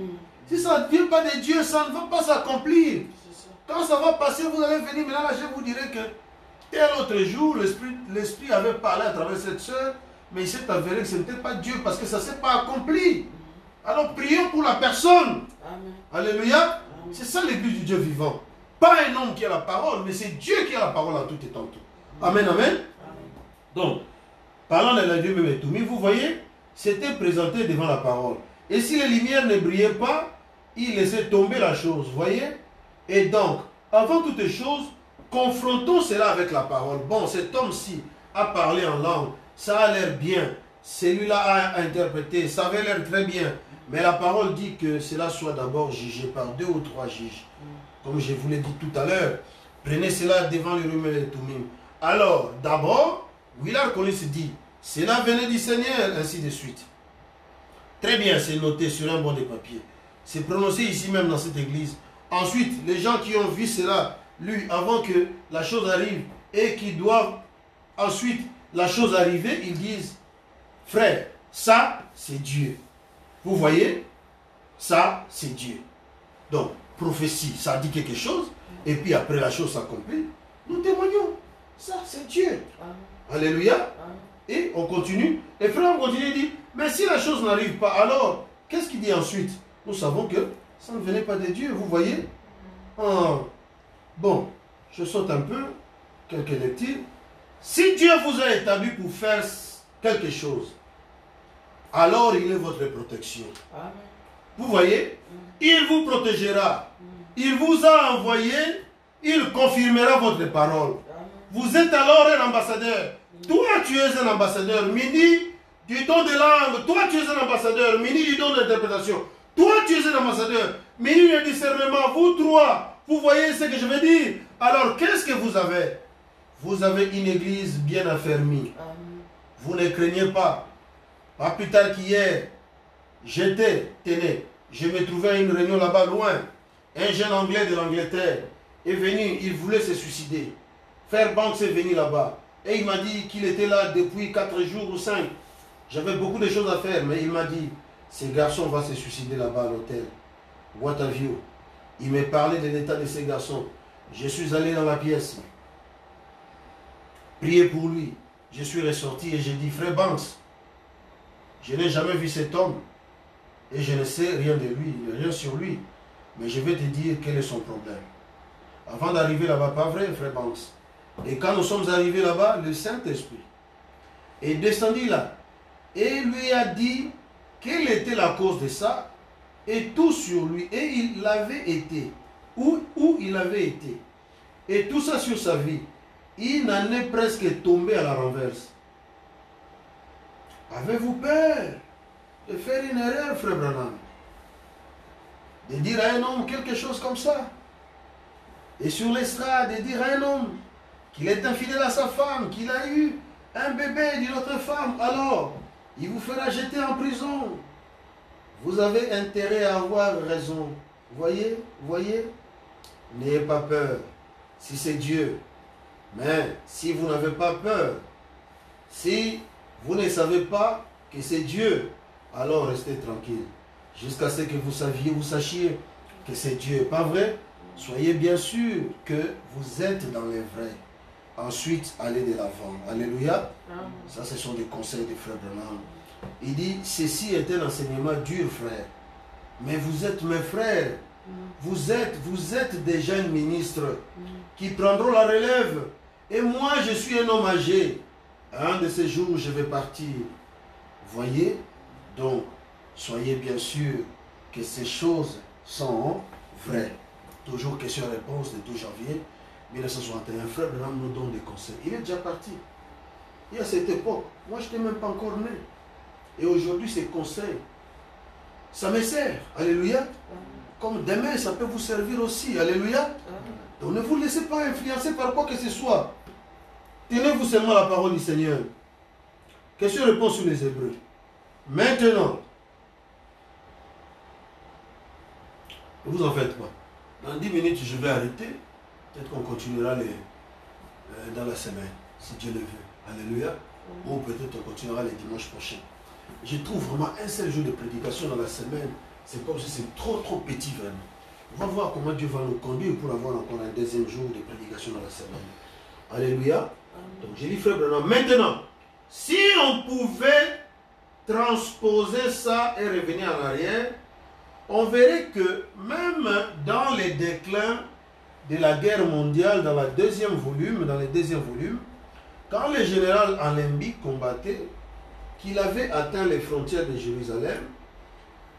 Si ça ne vient pas de Dieu, ça ne va pas s'accomplir. Quand ça va passer, vous allez venir. Maintenant, là, je vous dirai que tel autre jour, l'Esprit avait parlé à travers cette sœur, mais il s'est avéré que ce n'était pas Dieu parce que ça ne s'est pas accompli. Alors, prions pour la personne. Amen. Alléluia. C'est ça l'église du Dieu vivant. Pas un homme qui a la parole, mais c'est Dieu qui a la parole en tout et en tout. Amen, amen. Amen. Donc, parlant de la Dieu même et tout, mais vous voyez, c'était présenté devant la parole. Et si les lumières ne brillaient pas, il laissait tomber la chose, vous voyez. Et donc, avant toute chose, confrontons cela avec la parole. Bon, cet homme-ci a parlé en langue, ça a l'air bien. Celui-là a interprété, ça avait l'air très bien. Mais la parole dit que cela soit d'abord jugé par 2 ou 3 juges. Comme je vous l'ai dit tout à l'heure, prenez cela devant le Urim et le Thummim. Alors, d'abord, Willard Collins dit, cela venait du Seigneur, ainsi de suite. Très bien, c'est noté sur un bout de papier. C'est prononcé ici même dans cette église. Ensuite, les gens qui ont vu cela, lu avant que la chose arrive, et qui doivent ensuite la chose arriver, ils disent, frère, ça, c'est Dieu. Vous voyez, ça, c'est Dieu. Donc, prophétie, ça dit quelque chose, et puis après la chose s'accomplit, nous témoignons. Ça, c'est Dieu. Amen. Alléluia. Amen. Et on continue. Et frère, on continue et dit, mais si la chose n'arrive pas, alors, qu'est-ce qu'il dit ensuite? Nous savons que ça ne venait pas de Dieu, vous voyez. Bon, je saute un peu, quelques lectures. Si Dieu vous a établi pour faire quelque chose, alors il est votre protection. Amen. Vous voyez, il vous protégera. Il vous a envoyé, il confirmera votre parole. Vous êtes alors un ambassadeur. Toi, tu es un ambassadeur. Mini du don de langue. Toi, tu es un ambassadeur. Mini du don d'interprétation. Toi, tu es un ambassadeur. Mini du discernement. Vous trois, vous voyez ce que je veux dire. Alors, qu'est-ce que vous avez? Vous avez une église bien affermie. Vous ne craignez pas. Pas plus tard qu'hier, je me trouvais à une réunion là-bas loin. Un jeune Anglais de l'Angleterre est venu, il voulait se suicider. Fairbanks est venu là-bas. Et il m'a dit qu'il était là depuis 4 jours ou 5. J'avais beaucoup de choses à faire, mais il m'a dit, ce garçon va se suicider là-bas à l'hôtel. What have you? Il m'a parlé de l'état de ces garçons. Je suis allé dans la pièce. Prier pour lui. Je suis ressorti et j'ai dit, frère Banks, je n'ai jamais vu cet homme. Et je ne sais rien de lui, rien sur lui. Mais je vais te dire quel est son problème. Avant d'arriver là-bas, pas vrai, frère Banks. Et quand nous sommes arrivés là-bas, le Saint-Esprit est descendu là. Et lui a dit quelle était la cause de ça. Et tout sur lui. Et il avait été. Où il avait été. Et tout ça sur sa vie. Il en est presque tombé à la renverse. Avez-vous peur de faire une erreur, frère Branham? De dire à un homme quelque chose comme ça? Et sur l'estrade, de dire à un homme qu'il est infidèle à sa femme, qu'il a eu un bébé d'une autre femme, alors il vous fera jeter en prison. Vous avez intérêt à avoir raison. Voyez, n'ayez pas peur si c'est Dieu. Mais si vous n'avez pas peur, si vous ne savez pas que c'est Dieu, alors restez tranquille. Jusqu'à ce que vous sachiez que c'est Dieu. Pas vrai? Soyez bien sûr que vous êtes dans les vrais. Ensuite, allez de l'avant. Alléluia. Ça, ce sont des conseils de frère Branham. Il dit, ceci est un enseignement dur, frère. Mais vous êtes mes frères. Vous êtes des jeunes ministres qui prendront la relève. Et moi, je suis un homme âgé. Un de ces jours, je vais partir. Voyez, donc, soyez bien sûr que ces choses sont vraies. Toujours question-réponse de 12 janvier 1961. Frère Branham nous donne des conseils. Il est déjà parti. Et à cette époque, moi je n'étais même pas encore né. Et aujourd'hui, ces conseils, ça me sert. Alléluia. Comme demain, ça peut vous servir aussi. Alléluia. Donc ne vous laissez pas influencer par quoi que ce soit. Tenez-vous seulement la parole du Seigneur. Question-réponse sur les Hébreux. Maintenant, ne vous en faites pas. Dans 10 minutes, je vais arrêter. Peut-être qu'on continuera dans la semaine, si Dieu le veut. Alléluia. Ou peut-être on continuera les dimanches prochains. Je trouve vraiment un seul jour de prédication dans la semaine. C'est comme si c'est trop petit vraiment. On va voir comment Dieu va nous conduire pour avoir encore un deuxième jour de prédication dans la semaine. Alléluia. Donc j'ai dit frère Branham, maintenant, si on pouvait transposer ça et revenir en arrière, on verrait que même dans les déclins de la guerre mondiale, dans le deuxième volume, quand le général Allenby combattait, qu'il avait atteint les frontières de Jérusalem,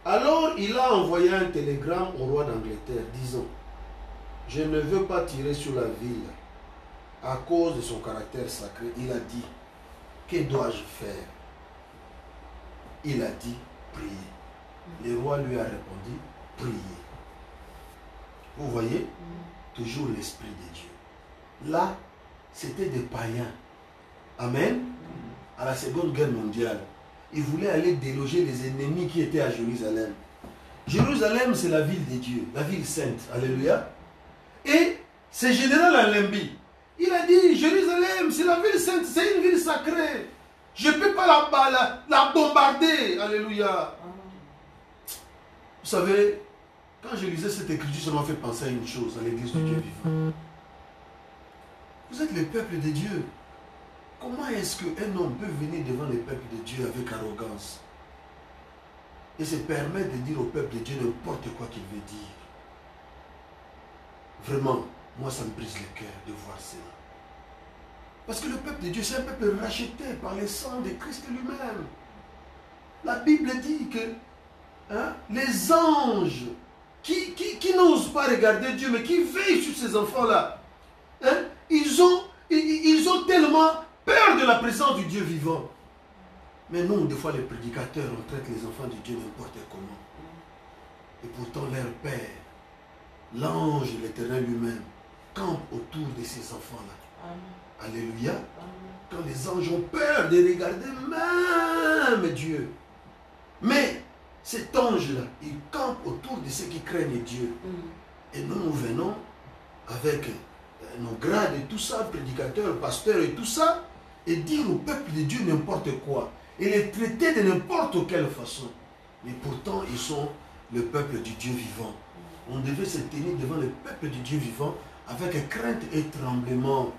alors il a envoyé un télégramme au roi d'Angleterre disant « Je ne veux pas tirer sur la ville à cause de son caractère sacré. » Il a dit « Que dois-je faire ?» Il a dit « Prier. » Le roi lui a répondu « Priez. » Vous voyez, toujours l'Esprit de Dieu. Là, c'était des païens. Amen. À la Seconde Guerre mondiale, ils voulaient aller déloger les ennemis qui étaient à Jérusalem. Jérusalem, c'est la ville de Dieu, la ville sainte. Alléluia. Et ce général Allenby, il a dit, Jérusalem, c'est la ville sainte, c'est une ville sacrée. Je ne peux pas la bombarder. Alléluia. Vous savez, quand je lisais cette écriture, ça m'a fait penser à une chose, à l'église du Dieu vivant. Vous êtes le peuple de Dieu. Comment est-ce qu'un homme peut venir devant le peuple de Dieu avec arrogance et se permettre de dire au peuple de Dieu n'importe quoi qu'il veut dire? Vraiment, moi ça me brise le cœur de voir cela. Parce que le peuple de Dieu, c'est un peuple racheté par le sang de Christ lui-même. La Bible dit que les anges qui n'osent pas regarder Dieu, mais qui veillent sur ces enfants-là, ils ont tellement peur de la présence du Dieu vivant. Mais nous, des fois, les prédicateurs, on traite les enfants de Dieu n'importe comment. Et pourtant, leur Père, l'ange de l'Éternel lui-même, campe autour de ces enfants-là. Alléluia. Quand les anges ont peur de regarder même Dieu. Mais cet ange-là, il campe autour de ceux qui craignent Dieu. Et nous venons avec nos grades et tout ça, prédicateurs, pasteurs et tout ça, et dire au peuple de Dieu n'importe quoi. Et les traiter de n'importe quelle façon. Mais pourtant, ils sont le peuple du Dieu vivant. On devait se tenir devant le peuple du Dieu vivant avec crainte et tremblement.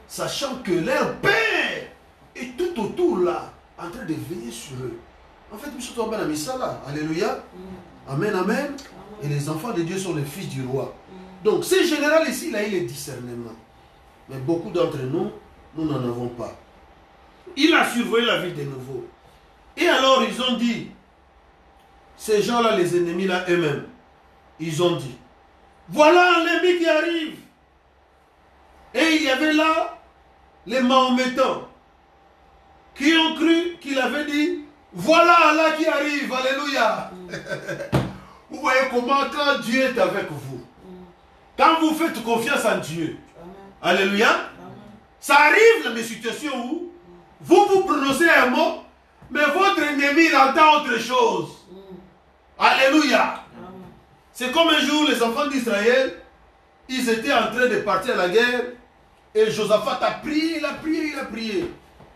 Sachant que leur Père est tout autour là, en train de veiller sur eux. En fait, nous sommes bien à Missala. Alléluia. Amen, amen. Et les enfants de Dieu sont les fils du roi. Donc, ce général ici, il a eu le discernement. Mais beaucoup d'entre nous, nous n'en avons pas. Il a surveillé la vie de nouveau. Et alors, ils ont dit, ces gens-là, les ennemis-là eux-mêmes, ils ont dit, voilà un ennemi qui arrive. Et il y avait là les Mahométans qui ont cru qu'il avait dit, voilà Allah qui arrive, alléluia. Vous voyez comment quand Dieu est avec vous, quand vous faites confiance en Dieu, alléluia, ça arrive dans des situations où vous prononcez un mot, mais votre ennemi il entend autre chose. Alléluia. C'est comme un jour les enfants d'Israël, ils étaient en train de partir à la guerre et Josaphat a prié, il a prié.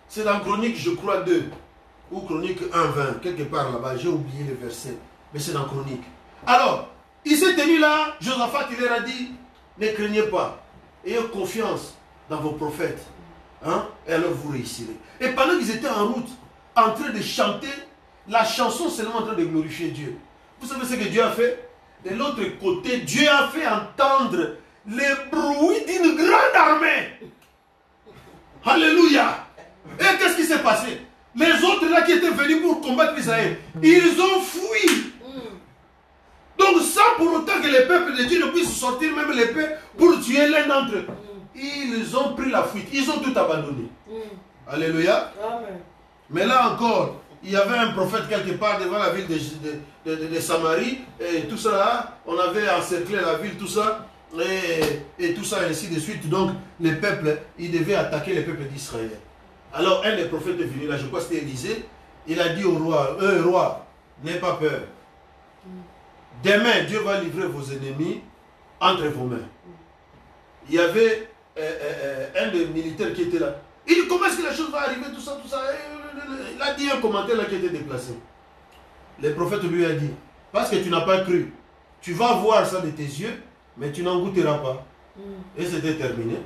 C'est dans Chronique, je crois, 2 ou Chronique 1:20, quelque part là-bas, j'ai oublié le verset, mais c'est dans Chronique. Alors, il s'est tenu là, Josaphat, il leur a dit, ne craignez pas, ayez confiance dans vos prophètes, et alors vous réussirez. Et pendant qu'ils étaient en route, en train de chanter, la chanson seulement en train de glorifier Dieu. Vous savez ce que Dieu a fait? De l'autre côté, Dieu a fait entendre le bruit d'une grande armée. Alléluia. Et qu'est-ce passé? Les autres là qui étaient venus pour combattre Israël, ils ont fui. Donc sans pour autant que les peuples de Dieu ne puissent sortir même l'épée pour tuer l'un d'entre eux. Ils ont pris la fuite, ils ont tout abandonné. Alléluia. Amen. Mais là encore, il y avait un prophète quelque part devant la ville de Samarie, et tout ça là, on avait encerclé la ville, tout ça, et tout ça, ainsi de suite. Donc les peuples, ils devaient attaquer les peuples d'Israël. Alors un des prophètes est venu là, je crois que c'était Élisée, il a dit au roi, roi, n'aie pas peur. Demain, Dieu va livrer vos ennemis entre vos mains. Il y avait un des militaires qui était là. Il dit, comment est-ce que la chose va arriver, tout ça, tout ça. Il a dit un commentaire là qui était déplacé. Le prophète lui a dit, parce que tu n'as pas cru, tu vas voir ça de tes yeux, mais tu n'en goûteras pas. Et c'était terminé.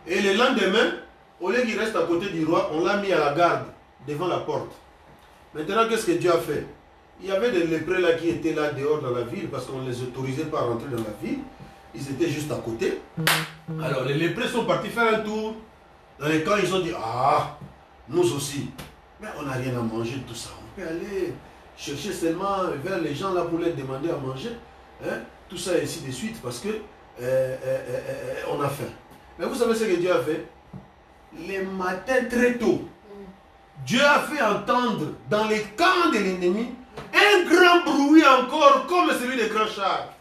Et le lendemain, au lieu qu'il reste à côté du roi, on l'a mis à la garde, devant la porte. Maintenant, qu'est-ce que Dieu a fait? Il y avait des lépreux là qui étaient là dehors dans la ville, parce qu'on ne les autorisait pas à rentrer dans la ville. Ils étaient juste à côté. Alors les lépreux sont partis faire un tour. Dans les camps, ils ont dit, ah, nous aussi. Mais on n'a rien à manger de tout ça. On peut aller chercher seulement vers les gens là pour leur demander à manger. Hein? Tout ça et ainsi de suite, parce que on a faim. Mais vous savez ce que Dieu a fait? Les matins très tôt, Dieu a fait entendre dans les camps de l'ennemi un grand bruit encore comme celui des grands chars.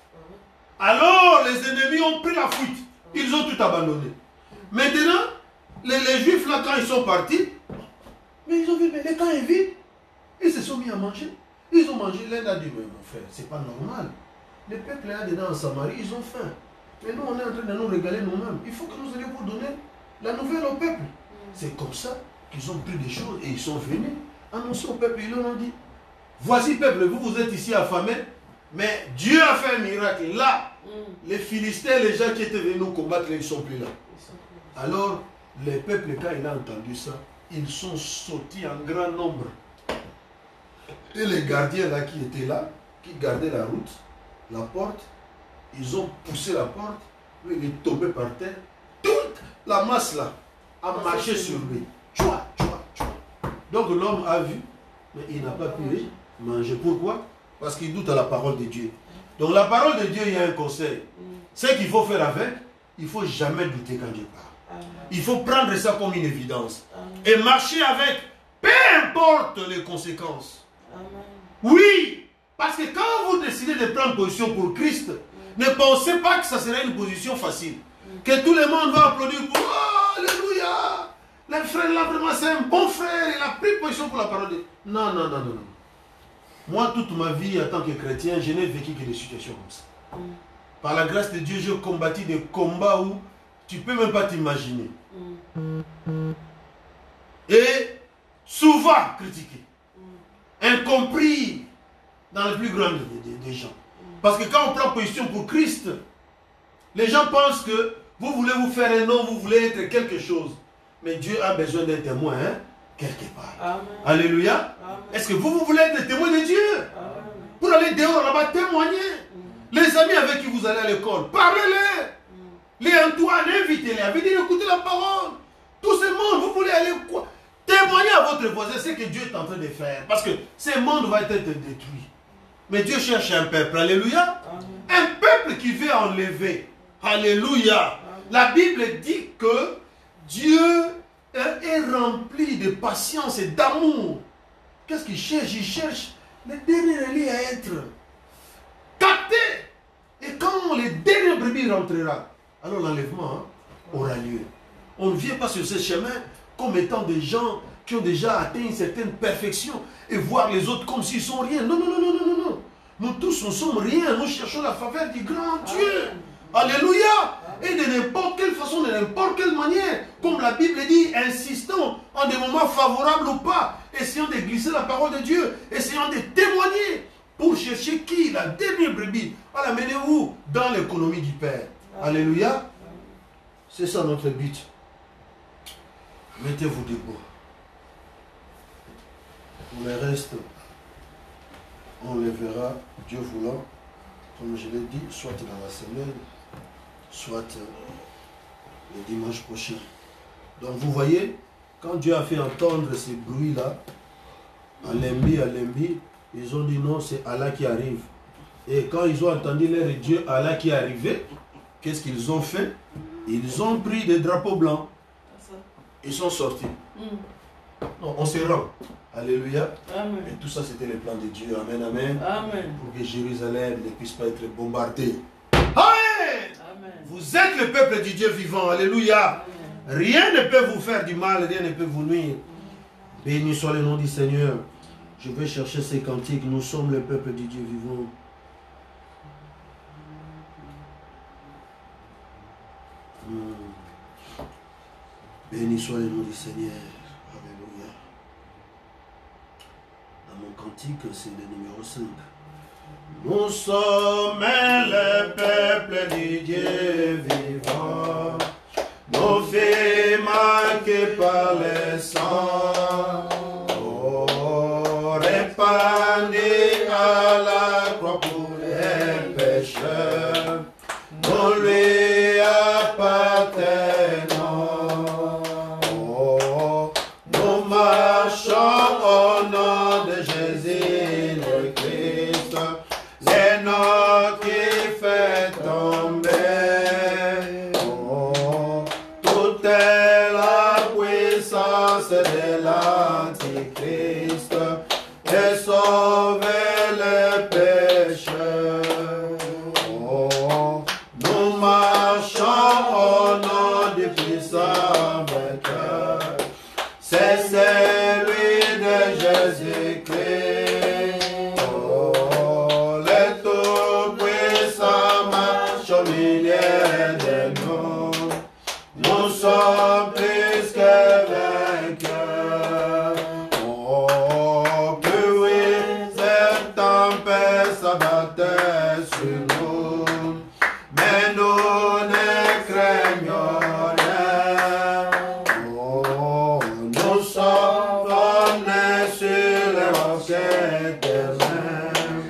Alors les ennemis ont pris la fuite. Ils ont tout abandonné. Maintenant, les juifs là quand ils sont partis, mais ils ont vu, mais les camps est vide. Ils se sont mis à manger. Ils ont mangé. L'un a dit, mais mon frère, c'est pas normal. Les peuples là dedans en Samarie, ils ont faim. Mais nous, on est en train de nous régaler nous-mêmes. Il faut que nous allions pour donner la nouvelle au peuple. C'est comme ça qu'ils ont pris des choses et ils sont venus annoncer au peuple. Ils leur ont dit, voici peuple, vous êtes ici affamés, mais Dieu a fait un miracle. Là, les Philistins, les gens qui étaient venus nous combattre, ils ne sont plus là. Alors, les peuples, quand ils ont entendu ça, ils sont sortis en grand nombre. Et les gardiens là qui étaient là, qui gardaient la route, la porte, ils ont poussé la porte, lui il est tombé par terre. Toute la masse là a marché sur lui. Tchoua, tchoua, tchoua. Donc l'homme a vu, mais il n'a pas pu manger. Pourquoi? Parce qu'il doute à la parole de Dieu. Donc la parole de Dieu, il y a un conseil. Ce qu'il faut faire avec, il ne faut jamais douter quand Dieu parle. Il faut prendre ça comme une évidence. Et marcher avec, peu importe les conséquences. Oui, parce que quand vous décidez de prendre position pour Christ, ne pensez pas que ça sera une position facile. Que tout le monde va applaudir pour oh, alléluia. Le frère là, vraiment, c'est un bon frère. Il a pris position pour la parole de Dieu. Non, non, non, non, non. Moi, toute ma vie, en tant que chrétien, je n'ai vécu que des situations comme ça. Par la grâce de Dieu, j'ai combattu des combats où tu ne peux même pas t'imaginer. Et souvent critiqué. Incompris dans le plus grand des gens. Parce que quand on prend position pour Christ, les gens pensent que vous voulez vous faire un nom, vous voulez être quelque chose. Mais Dieu a besoin d'un témoin, hein, quelque part. Amen. Alléluia. Est-ce que vous voulez être des témoins de Dieu? Amen. Pour aller dehors là-bas témoigner. Les amis avec qui vous allez à l'école, parlez-les. Les Antoine, invitez-les, invitez-les, écoutez la parole. Tout ce monde, vous voulez aller quoi? Témoignez à votre voisin ce que Dieu est en train de faire. Parce que ce monde va être détruit. Mais Dieu cherche un peuple. Alléluia. Amen. Un peuple qui veut enlever. Alléluia. Amen. La Bible dit que Dieu est rempli de patience et d'amour. Qu'est-ce qu'il cherche? Il cherche les derniers lits à être captés. Et quand les derniers brebis rentrera, alors l'enlèvement aura lieu. On ne vient pas sur ce chemin comme étant des gens qui ont déjà atteint une certaine perfection et voir les autres comme s'ils sont rien. Non, non, non, non, non, non, non. Nous tous, nous sommes rien. Nous cherchons la faveur du grand Dieu. Alléluia. Et de n'importe quelle façon, de n'importe quelle manière, comme la Bible dit, insistons en des moments favorables ou pas, essayons de glisser la parole de Dieu, essayons de témoigner pour chercher qui? La dernière brebis. Voilà, menez-vous dans l'économie du Père. Alléluia. C'est ça notre but. Mettez-vous debout. Pour le reste, on le verra, Dieu voulant, comme je l'ai dit, soit dans la semaine, soit le dimanche prochain. Donc vous voyez, Quand Dieu a fait entendre ces bruits-là, à Lembi, ils ont dit non, c'est Allah qui arrive. Et quand ils ont entendu leur Dieu, Allah qui est arrivé, qu'est-ce qu'ils ont fait? Ils ont pris des drapeaux blancs. Ils sont sortis. Non, on se rend. Alléluia. Amen. Et tout ça, c'était le plan de Dieu. Amen, amen. Amen. Pour que Jérusalem ne puisse pas être bombardée. Amen. Amen. Vous êtes le peuple du Dieu vivant. Alléluia. Amen. Rien ne peut vous faire du mal, rien ne peut vous nuire. Béni soit le nom du Seigneur. Je vais chercher ces cantiques. Nous sommes le peuple du Dieu vivant. Béni soit le nom du Seigneur. Alléluia. Dans mon cantique, c'est le numéro 5. Nous sommes le peuple du Dieu vivant. Nos faits marqués par le sang. Oh, répandus à la croix pour les pécheurs. Nous lui appartenons. Oh, nous marchons au nom de Jésus le Christ. C'est nous qui fait tomber. Oh, toute la puissance de l'Antichrist et sauver le pécheur. Oh, nous marchons au nom du puissant vainqueur. C'est celui de Jésus-Christ. Oh, le tout-puissant marche au milieu de nous. Nous sommes plus que vainqueurs. Oh, que oui, cette tempête s'abattait sur nous. Mais nous ne craignons rien. Oh, nous sommes nés sur les rochers éternels.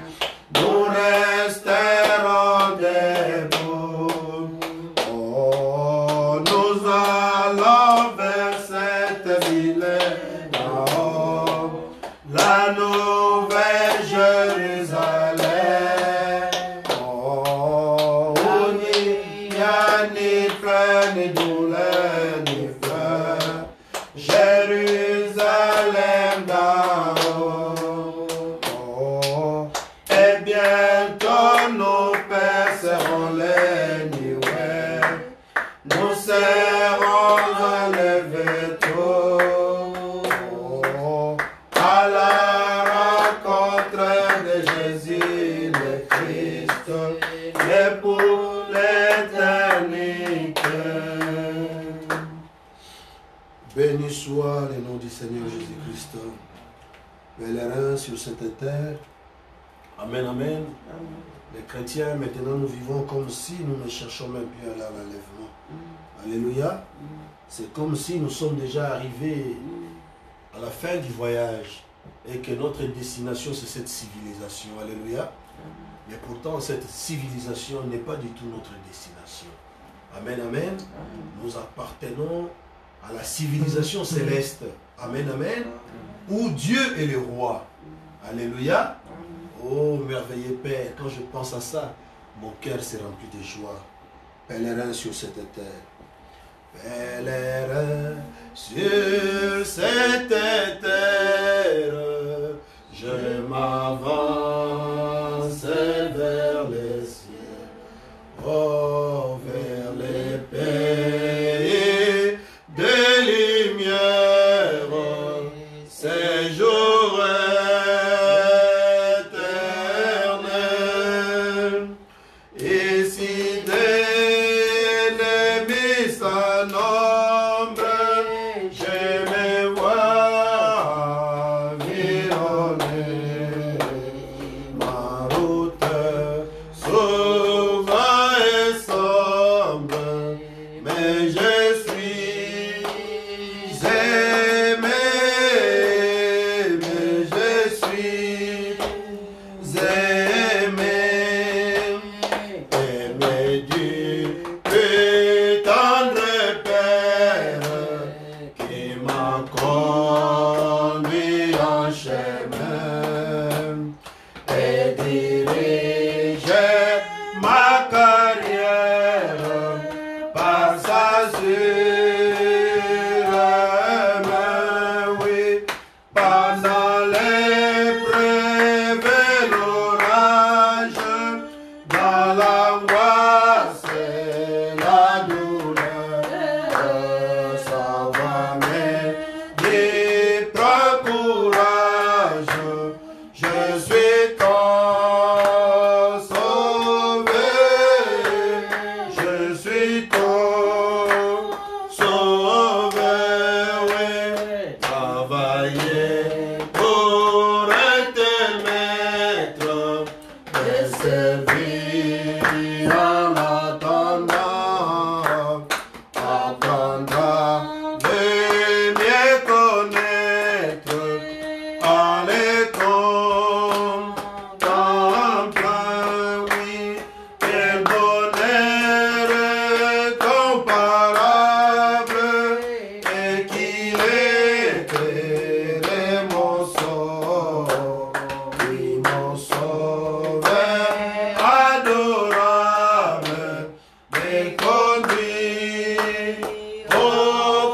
Nous resterons debout. Oh, nous allons vers cette ville là-haut, la nouvelle Jérusalem. Oh, où il n'y a ni fleur, ni douleur, ni fleur. Jérusalem d'en-haut. Oh, et bientôt nous percerons les nuées. Nous serons enlevés tôt. Oh, à la rencontre de Jésus le Christ, et pour l'éternité. Béni soit le nom du Seigneur Jésus-Christ. Pèlerin sur cette terre. Amen, amen. Les chrétiens, maintenant nous vivons comme si nous ne cherchons même plus à l'enlèvement. Alléluia. C'est comme si nous sommes déjà arrivés à la fin du voyage et que notre destination c'est cette civilisation. Alléluia. Mais pourtant cette civilisation n'est pas du tout notre destination. Amen, amen. Nous appartenons à la civilisation céleste. Amen, amen. Où Dieu est le roi. Alléluia. Oh, merveilleux Père, quand je pense à ça, mon cœur s'est rempli de joie. Pèlerin sur cette terre. Pèlerin sur cette terre, je m'avance vers les cieux. Oh, vers les pays de lumière, séjour éternel. Ici d'ennemis sans nombre, je m'a conduit en chemin et dirigé ma carrière par sa sûre main, oui, pendant l'épreuve et l'orage, dans l'angoisse et la douleur, ça va m'aider, prends courage, je suis ton sauveur, je suis ton sauveur, oui, travailler pour être maître, de servir en attendant, apprendra de mieux connaître en les contemplant, oui, quel bonheur comparable et qu'il éclaire mon sort, oui, mon sauveur adorable, me conduit au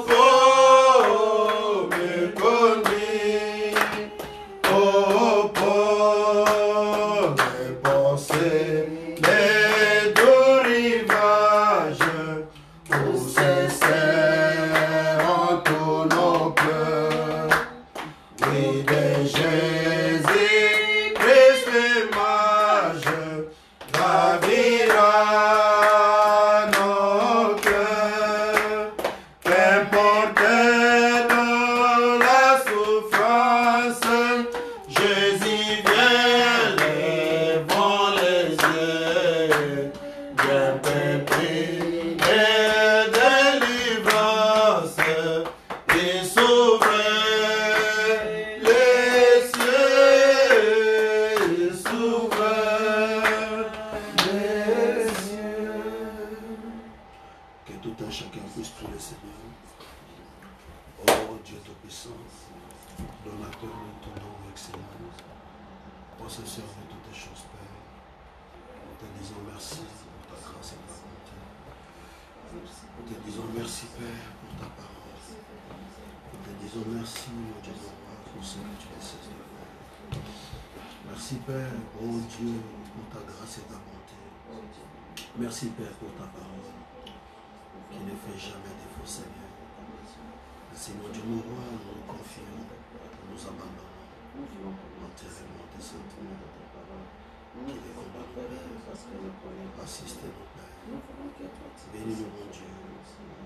pont, me conduit au pont, mes pensées, les doux rivages, où se serrent tous nos cœurs, oui, de Jésus, Christ l'image, gravira nos cœurs, qu'importe dans la souffrance, Jésus vient, lèvons les yeux, bien pris et délivrance, et s'ouvre les cieux, s'ouvre les cieux. Que tout un chacun puisse prier le Seigneur. Oh Dieu Tout-Puissant, donateur de ton nom excellent, possesseur de toutes les choses, Père, nous te disons merci pour ta grâce et ta bonté. Nous te disons merci, Père, pour ta parole. Nous te disons merci, mon Dieu de roi, pour ce que tu ne cesses de faire. Merci, Père, oh Dieu, pour ta grâce et ta bonté. Merci, Père, pour ta parole, qui ne fait jamais défaut, Seigneur. Merci, mon Dieu, mon roi, nous nous confions, nous nous abandonnons entièrement tes saintes mains, qui les combat nos pères, assistez-nous, Père. Bénis-nous, mon Dieu.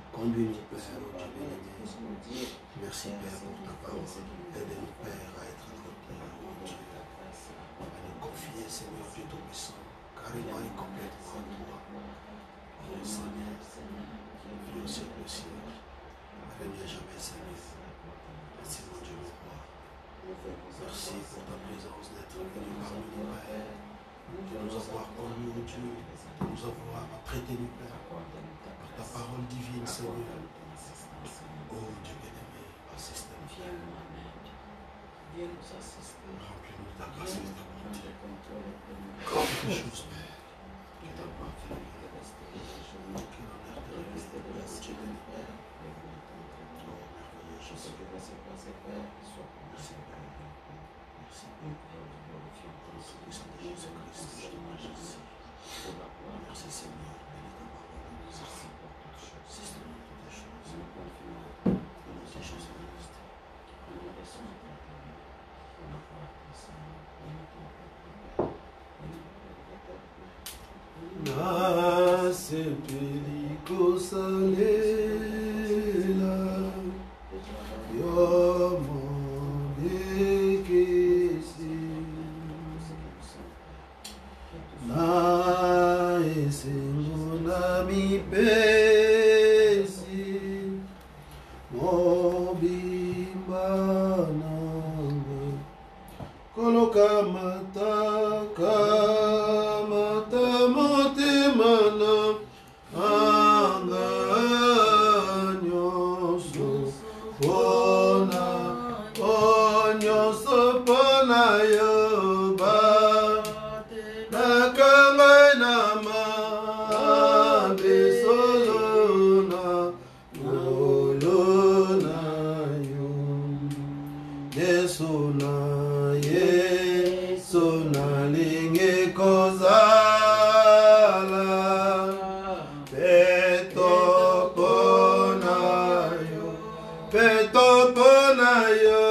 Conduis-nous, Père, au Dieu béni. Merci, Père, pour ta parole. Aide-nous, Père, à être à côté, mon Dieu. À nous confier, Seigneur Dieu Tout-Puissant, carrément et complètement à toi. Oh Seigneur, viens au ciel le ciel. Reviens jamais, Seigneur. Merci, mon Dieu, mon roi. Merci pour ta présence d'être venu parmi nous, Père. De nous avoir connus, mon Dieu. De nous avoir traité, nous, Père. Par ta parole divine, Seigneur. Oh Dieu bien-aimé, assiste-nous. Viens nous assister. Remplis-nous de ta grâce et de ta bonté. Quelque chose, Père. Que ta gloire vienne. Que l'honneur te reste, mon Dieu béni. Ce que va se passer, Père, soit merci, Père. Merci, Père. Merci, Jésus-Christ, je te remercie. Merci, Seigneur. Bénis ta parole. Merci pour toutes choses. Système de toutes les choses. Nous confions dans ces choses célestes. Nous laissons notre Père. Nous croyons, Seigneur. Nasce perico salela. Yo monde que si na esse monami pesi mobimba nanga koloka mata motemana anga nyonso. Oh Yesu na Yesu na linge kozala peto pona yo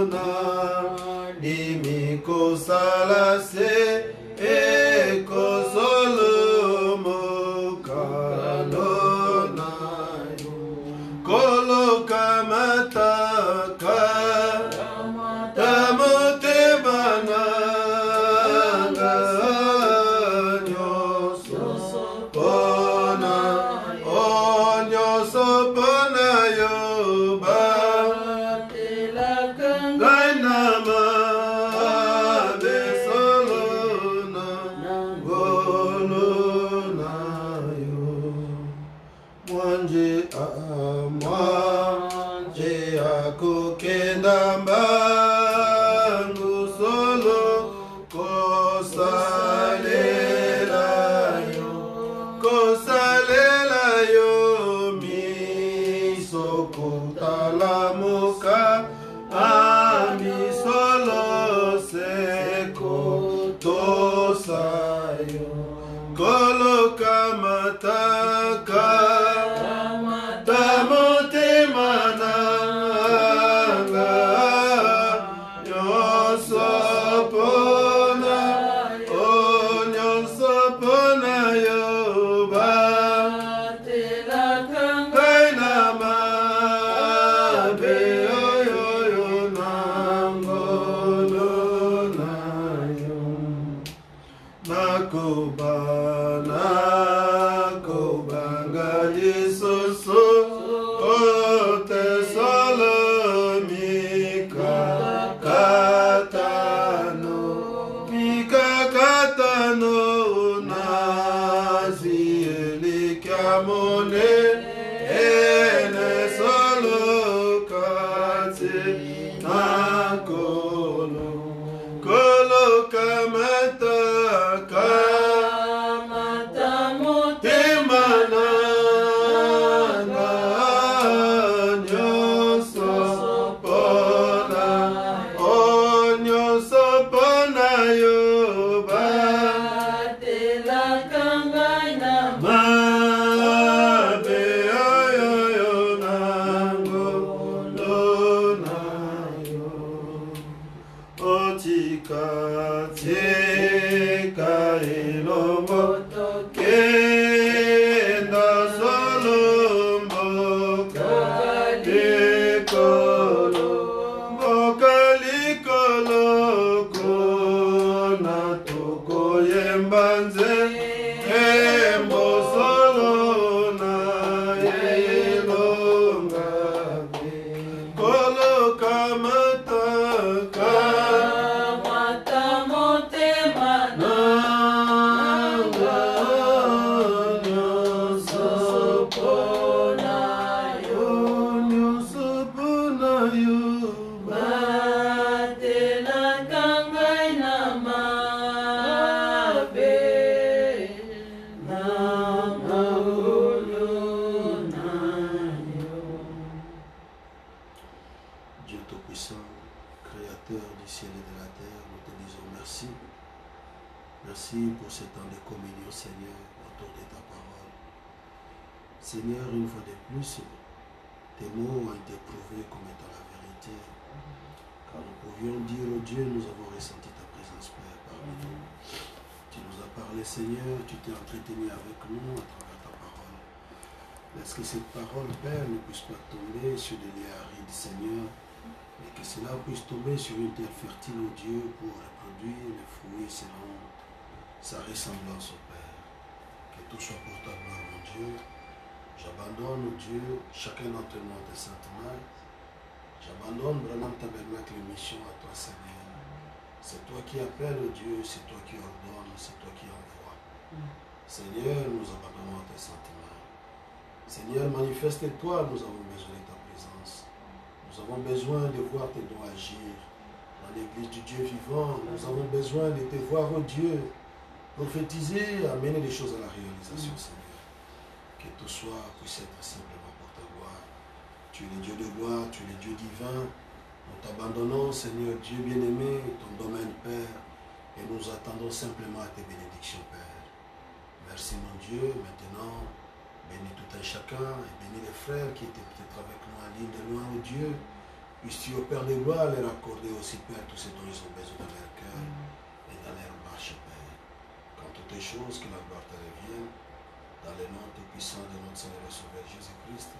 na dimi kosala se e kozolo mokalo na yo koloka mataka tamote bananga nyoso pona onyoso pona yo ba gainama besolo na ngolo na yo mwanje mwanje akokenda mbangu solo kosalela yo misokotalamuka amisolo seko tosayo koloka mataka tamotema nanga nyosopona onyosopona yoba kainama beyoyoyo nangolo nayo nakobanga lisusu ote mika katano nazielikamone ene solo kati nakolo koloka mataka temananga nyoso pona onyoso pona yoba mabe oyoyo nangolo nayo otika elongo kenda solo mbokalikolo kona tokoyembanze embo solo na elonga koloka mataka Dieu Tout-Puissant, Créateur du ciel et de la terre, nous te disons merci. Merci pour ce temps de communion, Seigneur, autour de ta parole. Seigneur, une fois de plus, tes mots ont été prouvés comme étant la vérité. Car nous pouvions dire, oh Dieu, nous avons ressenti ta présence, Père, parmi nous. Tu nous as parlé, Seigneur, tu t'es entretenu avec nous à travers ta parole. Laisse que cette parole, Père, ne puisse pas tomber sur des lieux arides, Seigneur, mais que cela puisse tomber sur une terre fertile, oh Dieu, pour reproduire les fruits selon sa ressemblance au Père. Que tout soit pour ta gloire, mon Dieu. J'abandonne, oh Dieu, chacun d'entre nous tes saintes mains. J'abandonne vraiment tabernacle et mission à toi, Seigneur. C'est toi qui appelles, oh Dieu, c'est toi qui ordonne, c'est toi qui envoie. Seigneur, nous abandonnons à tes saintes mains. Seigneur, manifeste-toi, nous avons besoin de ta présence. Nous avons besoin de voir tes dons agir dans l'église du Dieu vivant. Nous avons besoin de te voir, oh Dieu, prophétiser, amener les choses à la réalisation, Seigneur. Que tout soit puisse être simplement pour ta gloire. Tu es le Dieu de gloire, tu es le Dieu divin. Nous t'abandonnons, Seigneur Dieu bien-aimé, ton domaine, Père, et nous attendons simplement à tes bénédictions, Père. Merci, mon Dieu. Maintenant, bénis tout un chacun et bénis les frères qui étaient peut-être avec nous en ligne de loin, oh Dieu. Puisses-tu, au Père des gloires, leur accorder aussi, Père, tout ce dont ils ont besoin dans leur cœur et dans leur marche, Père. Quand toutes les choses, que la gloire te revienne, dans le nom tout puissant de notre Seigneur et Sauveur Jésus-Christ.